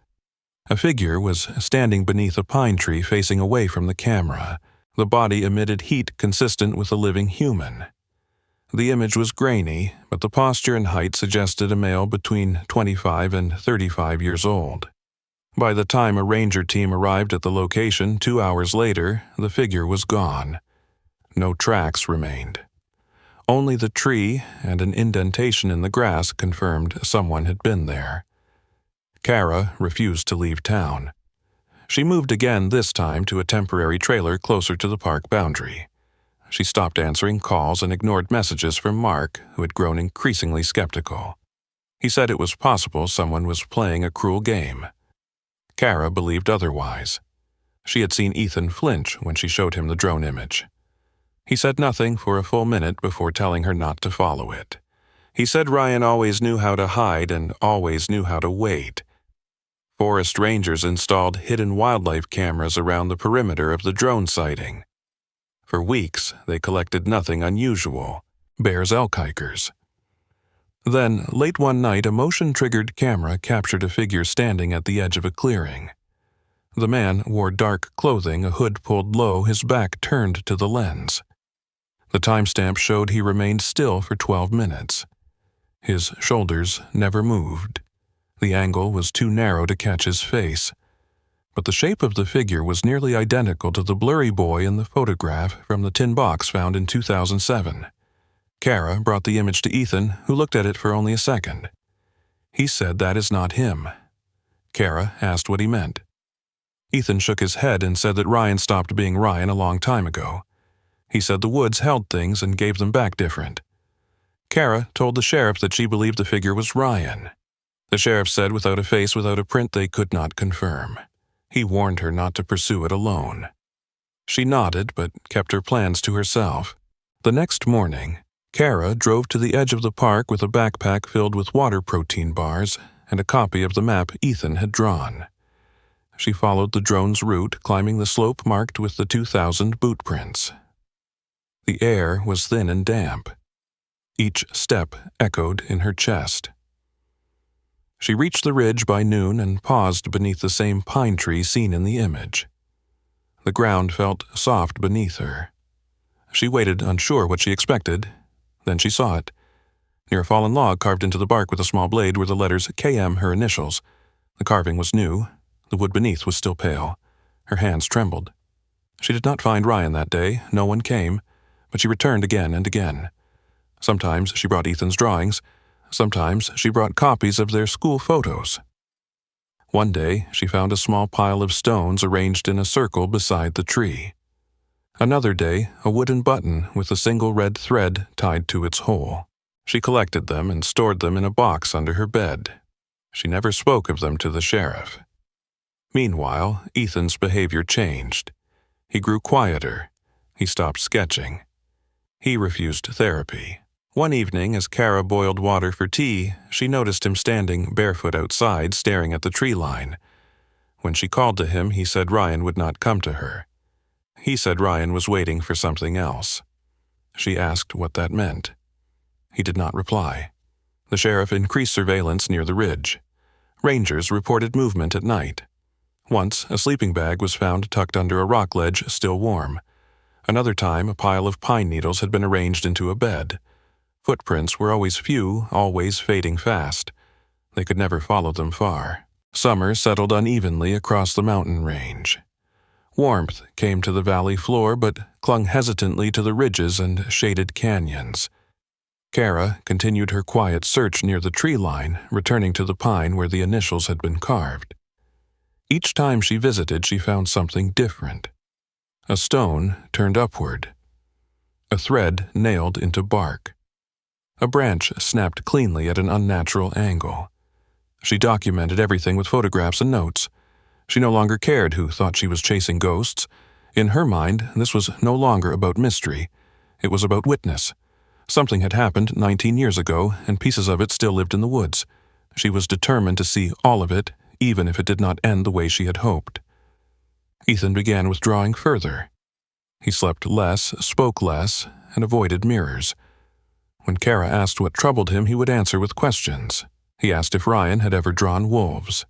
A figure was standing beneath a pine tree facing away from the camera. The body emitted heat consistent with a living human. The image was grainy, but the posture and height suggested a male between 25 and 35 years old. By the time a ranger team arrived at the location 2 hours later, the figure was gone. No tracks remained. Only the tree and an indentation in the grass confirmed someone had been there. Kara refused to leave town. She moved again, this time to a temporary trailer closer to the park boundary. She stopped answering calls and ignored messages from Mark, who had grown increasingly skeptical. He said it was possible someone was playing a cruel game. Kara believed otherwise. She had seen Ethan flinch when she showed him the drone image. He said nothing for a full minute before telling her not to follow it. He said Ryan always knew how to hide and always knew how to wait. Forest rangers installed hidden wildlife cameras around the perimeter of the drone sighting. For weeks, they collected nothing unusual: bears, elk hikers. Then, late one night, a motion-triggered camera captured a figure standing at the edge of a clearing. The man wore dark clothing, a hood pulled low, his back turned to the lens. The timestamp showed he remained still for 12 minutes. His shoulders never moved. The angle was too narrow to catch his face. But the shape of the figure was nearly identical to the blurry boy in the photograph from the tin box found in 2007. Kara brought the image to Ethan, who looked at it for only a second. He said that is not him. Kara asked what he meant. Ethan shook his head and said that Ryan stopped being Ryan a long time ago. He said the woods held things and gave them back different. Kara told the sheriff that she believed the figure was Ryan. The sheriff said without a face, without a print, they could not confirm. He warned her not to pursue it alone. She nodded, but kept her plans to herself. The next morning, Kara drove to the edge of the park with a backpack filled with water protein bars and a copy of the map Ethan had drawn. She followed the drone's route, climbing the slope marked with the 2000 boot prints. The air was thin and damp. Each step echoed in her chest. She reached the ridge by noon and paused beneath the same pine tree seen in the image. The ground felt soft beneath her. She waited, unsure what she expected. Then she saw it. Near a fallen log carved into the bark with a small blade were the letters KM, her initials. The carving was new. The wood beneath was still pale. Her hands trembled. She did not find Ryan that day. No one came, but she returned again and again. Sometimes she brought Ethan's drawings. Sometimes she brought copies of their school photos. One day, she found a small pile of stones arranged in a circle beside the tree. Another day, a wooden button with a single red thread tied to its hole. She collected them and stored them in a box under her bed. She never spoke of them to the sheriff. Meanwhile, Ethan's behavior changed. He grew quieter. He stopped sketching. He refused therapy. One evening, as Kara boiled water for tea, she noticed him standing barefoot outside, staring at the tree line. When she called to him, he said Ryan would not come to her. He said Ryan was waiting for something else. She asked what that meant. He did not reply. The sheriff increased surveillance near the ridge. Rangers reported movement at night. Once, a sleeping bag was found tucked under a rock ledge, still warm. Another time, a pile of pine needles had been arranged into a bed. Footprints were always few, always fading fast. They could never follow them far. Summer settled unevenly across the mountain range. Warmth came to the valley floor but clung hesitantly to the ridges and shaded canyons. Kara continued her quiet search near the tree line, returning to the pine where the initials had been carved. Each time she visited, she found something different. A stone turned upward. A thread nailed into bark. A branch snapped cleanly at an unnatural angle. She documented everything with photographs and notes. She no longer cared who thought she was chasing ghosts. In her mind, this was no longer about mystery. It was about witness. Something had happened 19 years ago, and pieces of it still lived in the woods. She was determined to see all of it, even if it did not end the way she had hoped. Ethan began withdrawing further. He slept less, spoke less, and avoided mirrors. When Kara asked what troubled him, he would answer with questions. He asked if Ryan had ever drawn wolves.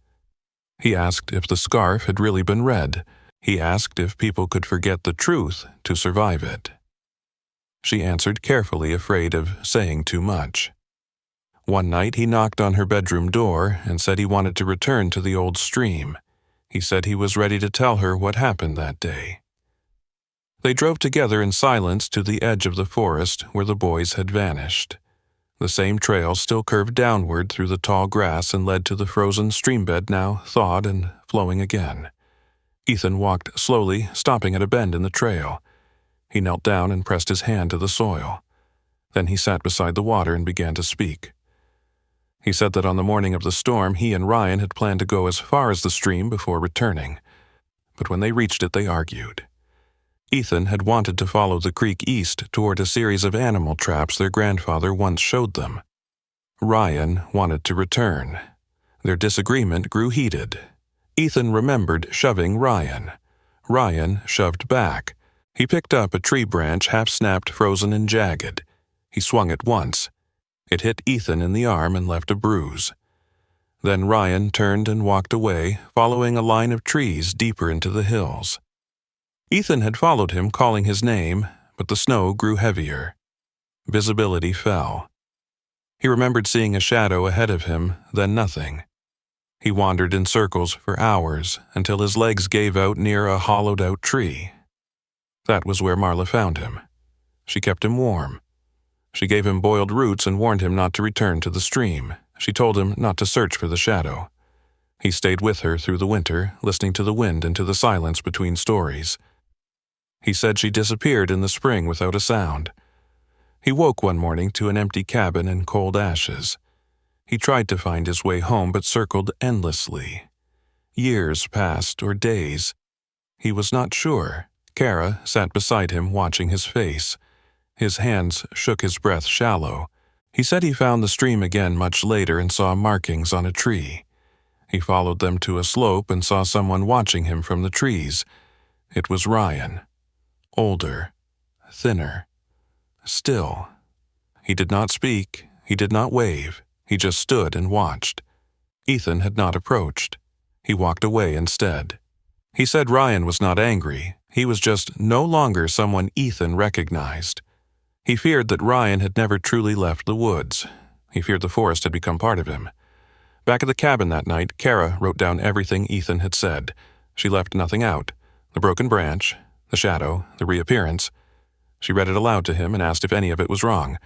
He asked if the scarf had really been red. He asked if people could forget the truth to survive it. She answered carefully, afraid of saying too much. One night he knocked on her bedroom door and said he wanted to return to the old stream. He said he was ready to tell her what happened that day. They drove together in silence to the edge of the forest where the boys had vanished. The same trail still curved downward through the tall grass and led to the frozen streambed, now thawed and flowing again. Ethan walked slowly, stopping at a bend in the trail. He knelt down and pressed his hand to the soil. Then he sat beside the water and began to speak. He said that on the morning of the storm, he and Ryan had planned to go as far as the stream before returning. But when they reached it, they argued. Ethan had wanted to follow the creek east toward a series of animal traps their grandfather once showed them. Ryan wanted to return. Their disagreement grew heated. Ethan remembered shoving Ryan. Ryan shoved back. He picked up a tree branch half-snapped, frozen, and jagged. He swung it once. It hit Ethan in the arm and left a bruise. Then Ryan turned and walked away, following a line of trees deeper into the hills. Ethan had followed him, calling his name, but the snow grew heavier. Visibility fell. He remembered seeing a shadow ahead of him, then nothing. He wandered in circles for hours until his legs gave out near a hollowed-out tree. That was where Marla found him. She kept him warm. She gave him boiled roots and warned him not to return to the stream. She told him not to search for the shadow. He stayed with her through the winter, listening to the wind and to the silence between stories. He said she disappeared in the spring without a sound. He woke one morning to an empty cabin and cold ashes. He tried to find his way home but circled endlessly. Years passed, or days. He was not sure. Kara sat beside him, watching his face. His hands shook, his breath shallow. He said he found the stream again much later and saw markings on a tree. He followed them to a slope and saw someone watching him from the trees. It was Ryan. Older, thinner, still. He did not speak, he did not wave, he just stood and watched. Ethan had not approached. He walked away instead. He said Ryan was not angry, he was just no longer someone Ethan recognized. He feared that Ryan had never truly left the woods. He feared the forest had become part of him. Back at the cabin that night, Kara wrote down everything Ethan had said. She left nothing out. The broken branch, the shadow, the reappearance. She read it aloud to him and asked if any of it was wrong.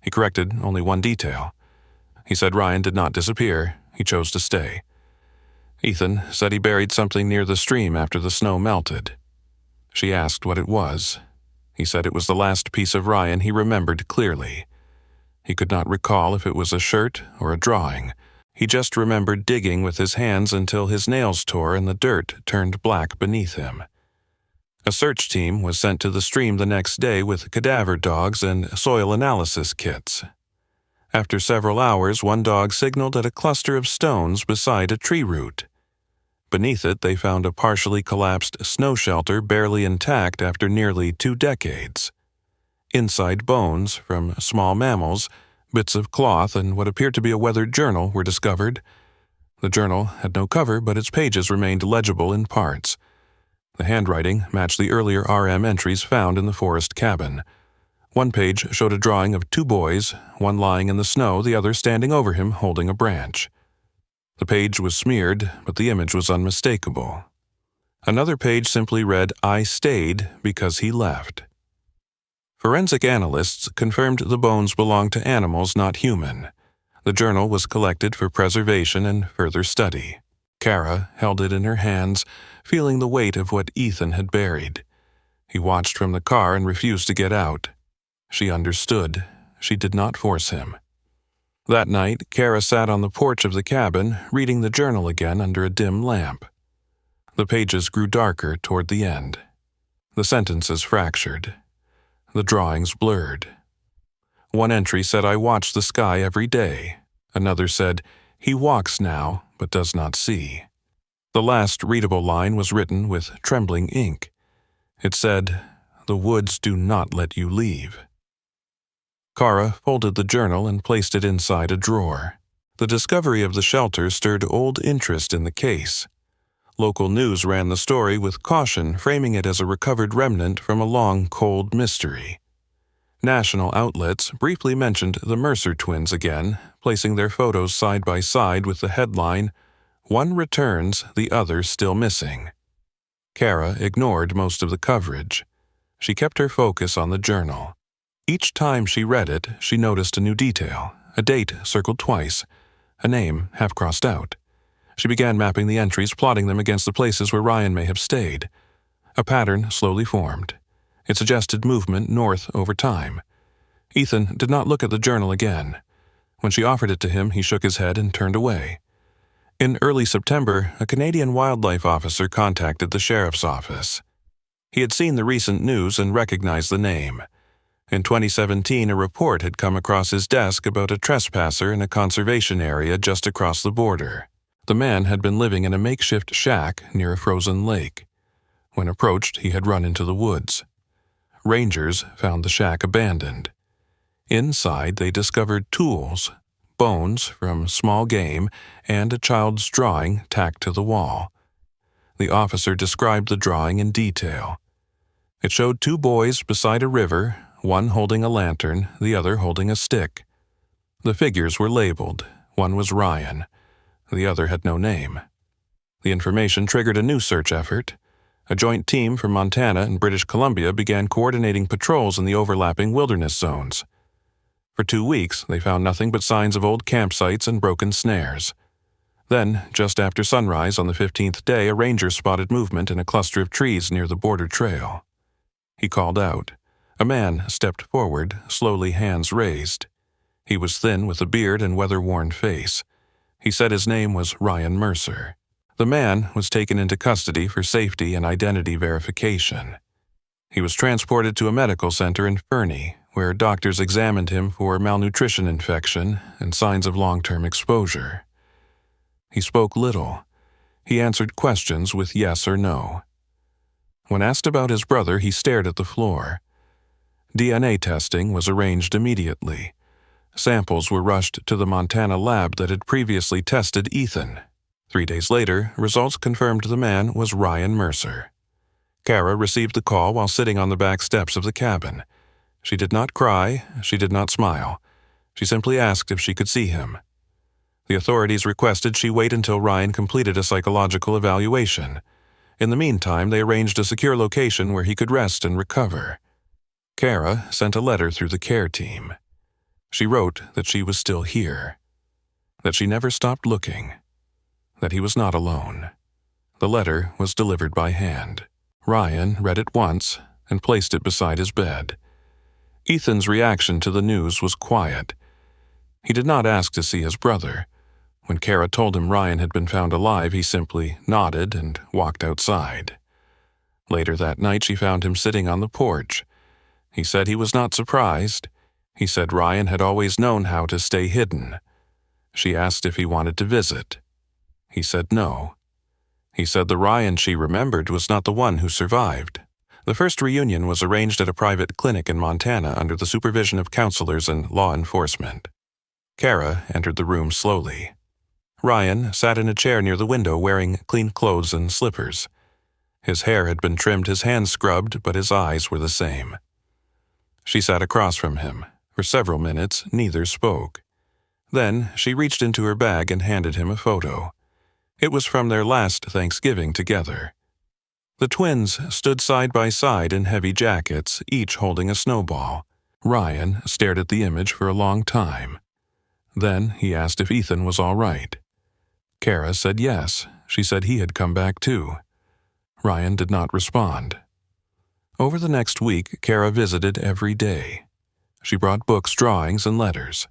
He corrected only one detail. He said Ryan did not disappear, he chose to stay. Ethan said he buried something near the stream after the snow melted. She asked what it was. He said it was the last piece of Ryan he remembered clearly. He could not recall if it was a shirt or a drawing. He just remembered digging with his hands until his nails tore and the dirt turned black beneath him. A search team was sent to the stream the next day with cadaver dogs and soil analysis kits. After several hours, one dog signaled at a cluster of stones beside a tree root. Beneath it, they found a partially collapsed snow shelter barely intact after nearly 2 decades. Inside bones from small mammals, bits of cloth, and what appeared to be a weathered journal were discovered. The journal had no cover, but its pages remained legible in parts. The handwriting matched the earlier RM entries found in the forest cabin. One page showed a drawing of 2 boys, one lying in the snow, the other standing over him holding a branch. The page was smeared, but the image was unmistakable. Another page simply read, "I stayed because he left." Forensic analysts confirmed the bones belonged to animals, not human. The journal was collected for preservation and further study. Kara held it in her hands, feeling the weight of what Ethan had buried. He watched from the car and refused to get out. She understood. She did not force him. That night, Kara sat on the porch of the cabin, reading the journal again under a dim lamp. The pages grew darker toward the end. The sentences fractured. The drawings blurred. One entry said, "I watch the sky every day." Another said, "He walks now, but does not see." The last readable line was written with trembling ink. It said, "The woods do not let you leave." Kara folded the journal and placed it inside a drawer. The discovery of the shelter stirred old interest in the case. Local news ran the story with caution, framing it as a recovered remnant from a long, cold mystery. National outlets briefly mentioned the Mercer twins again, placing their photos side by side with the headline, "One returns, the other still missing." Kara ignored most of the coverage. She kept her focus on the journal. Each time she read it, she noticed a new detail, a date circled twice, a name half crossed out. She began mapping the entries, plotting them against the places where Ryan may have stayed. A pattern slowly formed. It suggested movement north over time. Ethan did not look at the journal again. When she offered it to him, he shook his head and turned away. In early September, a Canadian wildlife officer contacted the sheriff's office. He had seen the recent news and recognized the name. In 2017, a report had come across his desk about a trespasser in a conservation area just across the border. The man had been living in a makeshift shack near a frozen lake. When approached, he had run into the woods. Rangers found the shack abandoned. Inside, they discovered tools, bones from small game, and a child's drawing tacked to the wall. The officer described the drawing in detail. It showed 2 boys beside a river, one holding a lantern, the other holding a stick. The figures were labeled. One was Ryan. The other had no name. The information triggered a new search effort. A joint team from Montana and British Columbia began coordinating patrols in the overlapping wilderness zones. For 2 weeks, they found nothing but signs of old campsites and broken snares. Then, just after sunrise on the 15th day, a ranger spotted movement in a cluster of trees near the border trail. He called out. A man stepped forward, slowly, hands raised. He was thin with a beard and weather-worn face. He said his name was Ryan Mercer. The man was taken into custody for safety and identity verification. He was transported to a medical center in Fernie, where doctors examined him for malnutrition infection and signs of long-term exposure. He spoke little. He answered questions with yes or no. When asked about his brother, he stared at the floor. DNA testing was arranged immediately. Samples were rushed to the Montana lab that had previously tested Ethan. 3 days later, results confirmed the man was Ryan Mercer. Kara received the call while sitting on the back steps of the cabin. She did not cry, she did not smile. She simply asked if she could see him. The authorities requested she wait until Ryan completed a psychological evaluation. In the meantime, they arranged a secure location where he could rest and recover. Kara sent a letter through the care team. She wrote that she was still here, that she never stopped looking, that he was not alone. The letter was delivered by hand. Ryan read it once and placed it beside his bed. Ethan's reaction to the news was quiet. He did not ask to see his brother. When Kara told him Ryan had been found alive, he simply nodded and walked outside. Later that night, she found him sitting on the porch. He said he was not surprised. He said Ryan had always known how to stay hidden. She asked if he wanted to visit. He said no. He said the Ryan she remembered was not the one who survived. The first reunion was arranged at a private clinic in Montana under the supervision of counselors and law enforcement. Kara entered the room slowly. Ryan sat in a chair near the window wearing clean clothes and slippers. His hair had been trimmed, his hands scrubbed, but his eyes were the same. She sat across from him. For several minutes, neither spoke. Then she reached into her bag and handed him a photo. It was from their last Thanksgiving together. The twins stood side by side in heavy jackets, each holding a snowball. Ryan stared at the image for a long time. Then he asked if Ethan was all right. Kara said yes. She said he had come back too. Ryan did not respond. Over the next week, Kara visited every day. She brought books, drawings, and letters.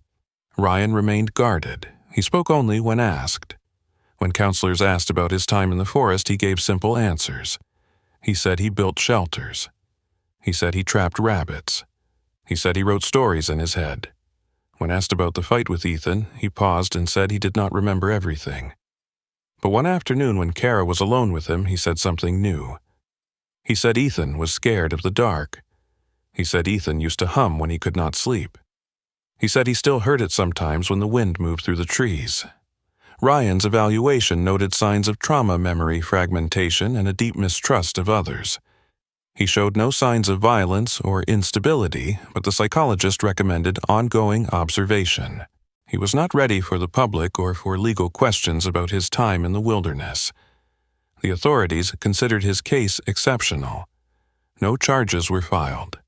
Ryan remained guarded. He spoke only when asked. When counselors asked about his time in the forest, he gave simple answers. He said he built shelters. He said he trapped rabbits. He said he wrote stories in his head. When asked about the fight with Ethan, he paused and said he did not remember everything. But one afternoon when Kara was alone with him, he said something new. He said Ethan was scared of the dark. He said Ethan used to hum when he could not sleep. He said he still heard it sometimes when the wind moved through the trees. Ryan's evaluation noted signs of trauma memory fragmentation and a deep mistrust of others. He showed no signs of violence or instability, but the psychologist recommended ongoing observation. He was not ready for the public or for legal questions about his time in the wilderness. The authorities considered his case exceptional. No charges were filed.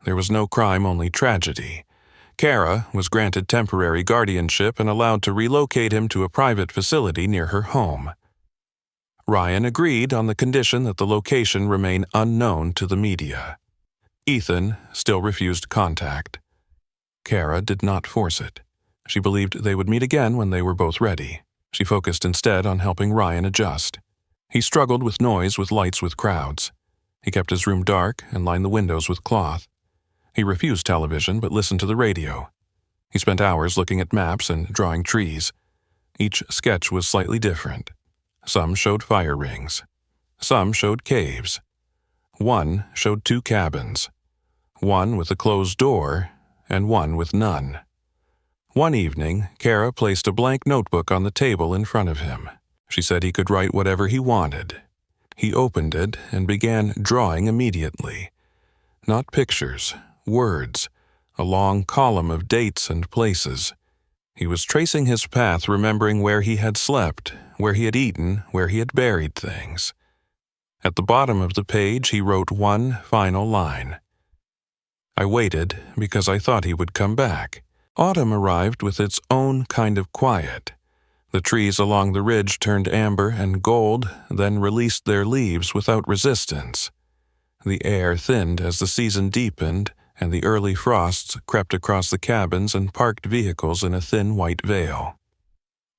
There was no crime, only tragedy. Kara was granted temporary guardianship and allowed to relocate him to a private facility near her home. Ryan agreed on the condition that the location remain unknown to the media. Ethan still refused contact. Kara did not force it. She believed they would meet again when they were both ready. She focused instead on helping Ryan adjust. He struggled with noise, with lights, with crowds. He kept his room dark and lined the windows with cloth. He refused television but listened to the radio. He spent hours looking at maps and drawing trees. Each sketch was slightly different. Some showed fire rings. Some showed caves. One showed 2 cabins. One with a closed door and one with none. One evening, Kara placed a blank notebook on the table in front of him. She said he could write whatever he wanted. He opened it and began drawing immediately. Not pictures, words, a long column of dates and places. He was tracing his path, remembering where he had slept, where he had eaten, where he had buried things. At the bottom of the page, he wrote one final line. I waited because I thought he would come back. Autumn arrived with its own kind of quiet. The trees along the ridge turned amber and gold, then released their leaves without resistance. The air thinned as the season deepened, and the early frosts crept across the cabins and parked vehicles in a thin white veil.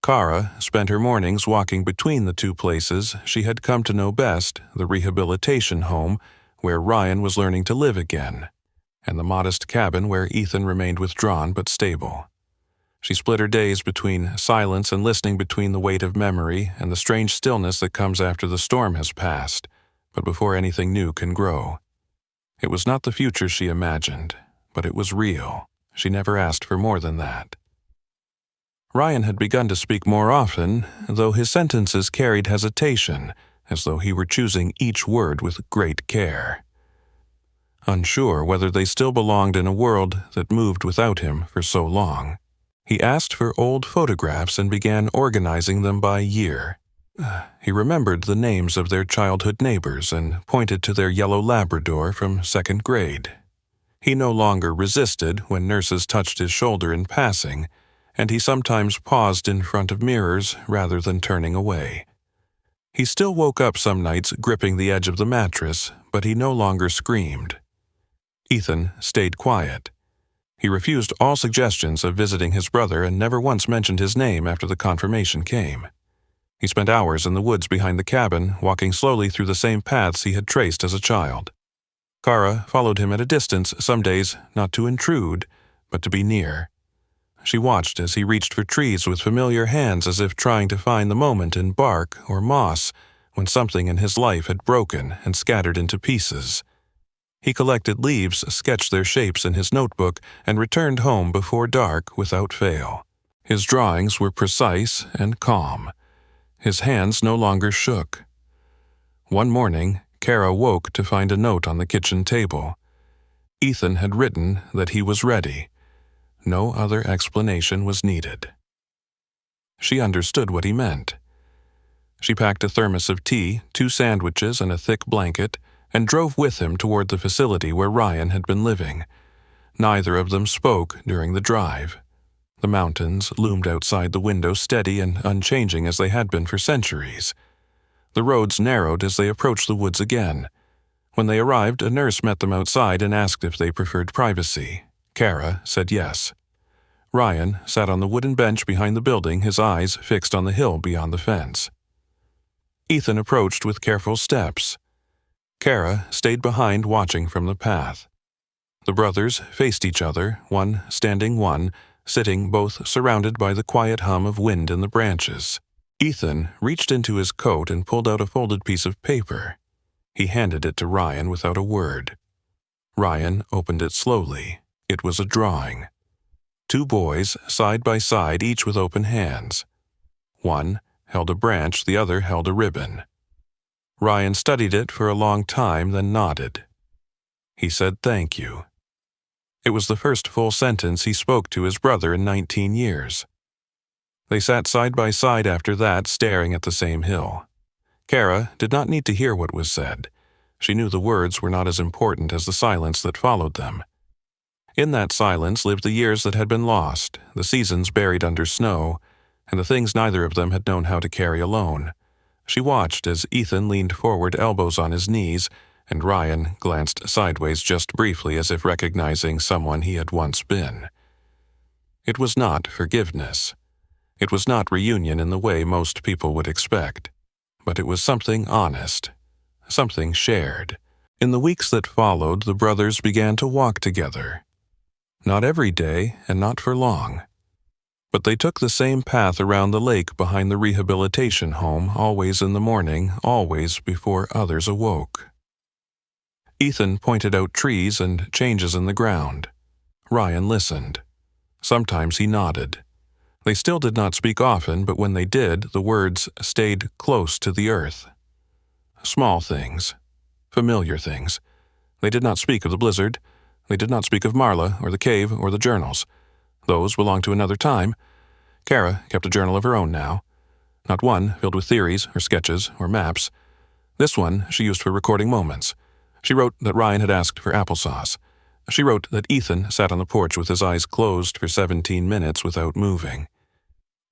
Kara spent her mornings walking between the 2 places she had come to know best, the rehabilitation home, where Ryan was learning to live again, and the modest cabin where Ethan remained withdrawn but stable. She split her days between silence and listening, between the weight of memory and the strange stillness that comes after the storm has passed, but before anything new can grow. It was not the future she imagined, but it was real. She never asked for more than that. Ryan had begun to speak more often, though his sentences carried hesitation, as though he were choosing each word with great care. Unsure whether they still belonged in a world that moved without him for so long, he asked for old photographs and began organizing them by year. He remembered the names of their childhood neighbors and pointed to their yellow Labrador from 2nd grade. He no longer resisted when nurses touched his shoulder in passing, and he sometimes paused in front of mirrors rather than turning away. He still woke up some nights gripping the edge of the mattress, but he no longer screamed. Ethan stayed quiet. He refused all suggestions of visiting his brother and never once mentioned his name after the confirmation came. He spent hours in the woods behind the cabin, walking slowly through the same paths he had traced as a child. Kara followed him at a distance some days, not to intrude, but to be near. She watched as he reached for trees with familiar hands, as if trying to find the moment in bark or moss when something in his life had broken and scattered into pieces. He collected leaves, sketched their shapes in his notebook, and returned home before dark without fail. His drawings were precise and calm. His hands no longer shook. One morning, Kara woke to find a note on the kitchen table. Ethan had written that he was ready. No other explanation was needed. She understood what he meant. She packed a thermos of tea, 2 sandwiches, and a thick blanket, and drove with him toward the facility where Ryan had been living. Neither of them spoke during the drive. The mountains loomed outside the window, steady and unchanging as they had been for centuries. The roads narrowed as they approached the woods again. When they arrived, a nurse met them outside and asked if they preferred privacy. Kara said yes. Ryan sat on the wooden bench behind the building, his eyes fixed on the hill beyond the fence. Ethan approached with careful steps. Kara stayed behind, watching from the path. The brothers faced each other, one standing, one sitting, both surrounded by the quiet hum of wind in the branches. Ethan reached into his coat and pulled out a folded piece of paper. He handed it to Ryan without a word. Ryan opened it slowly. It was a drawing. 2 boys, side by side, each with open hands. One held a branch, the other held a ribbon. Ryan studied it for a long time, then nodded. He said thank you. It was the first full sentence he spoke to his brother in 19 years. They sat side by side after that, staring at the same hill. Kara did not need to hear what was said. She knew the words were not as important as the silence that followed them. In that silence lived the years that had been lost, the seasons buried under snow, and the things neither of them had known how to carry alone. She watched as Ethan leaned forward, elbows on his knees, and Ryan glanced sideways just briefly, as if recognizing someone he had once been. It was not forgiveness. It was not reunion in the way most people would expect. But it was something honest, something shared. In the weeks that followed, the brothers began to walk together. Not every day, and not for long. But they took the same path around the lake behind the rehabilitation home, always in the morning, always before others awoke. Ethan pointed out trees and changes in the ground. Ryan listened. Sometimes he nodded. They still did not speak often, but when they did, the words stayed close to the earth. Small things. Familiar things. They did not speak of the blizzard. They did not speak of Marla, or the cave, or the journals. Those belonged to another time. Kara kept a journal of her own now. Not one filled with theories, or sketches, or maps. This one she used for recording moments. She wrote that Ryan had asked for applesauce. She wrote that Ethan sat on the porch with his eyes closed for 17 minutes without moving.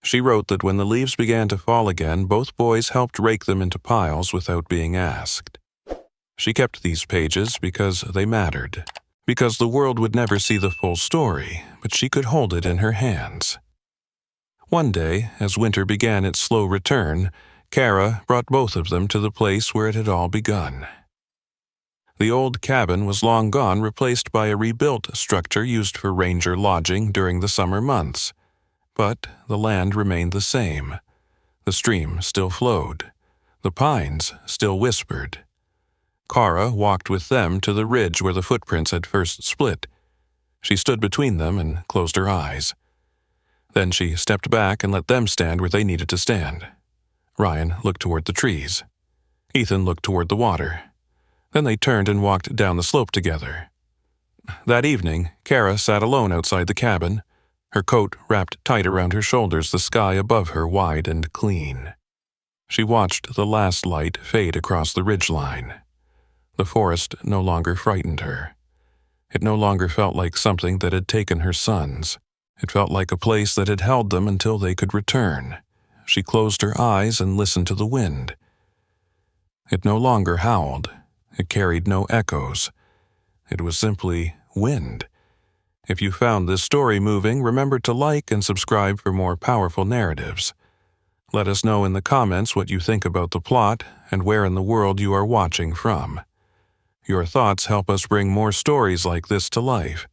She wrote that when the leaves began to fall again, both boys helped rake them into piles without being asked. She kept these pages because they mattered, because the world would never see the full story, but she could hold it in her hands. One day, as winter began its slow return, Kara brought both of them to the place where it had all begun. The old cabin was long gone, replaced by a rebuilt structure used for ranger lodging during the summer months. But the land remained the same. The stream still flowed. The pines still whispered. Kara walked with them to the ridge where the footprints had first split. She stood between them and closed her eyes. Then she stepped back and let them stand where they needed to stand. Ryan looked toward the trees. Ethan looked toward the water. Then they turned and walked down the slope together. That evening, Kara sat alone outside the cabin, her coat wrapped tight around her shoulders, the sky above her wide and clean. She watched the last light fade across the ridgeline. The forest no longer frightened her. It no longer felt like something that had taken her sons. It felt like a place that had held them until they could return. She closed her eyes and listened to the wind. It no longer howled. It carried no echoes. It was simply wind. If you found this story moving, remember to like and subscribe for more powerful narratives. Let us know in the comments what you think about the plot and where in the world you are watching from. Your thoughts help us bring more stories like this to life,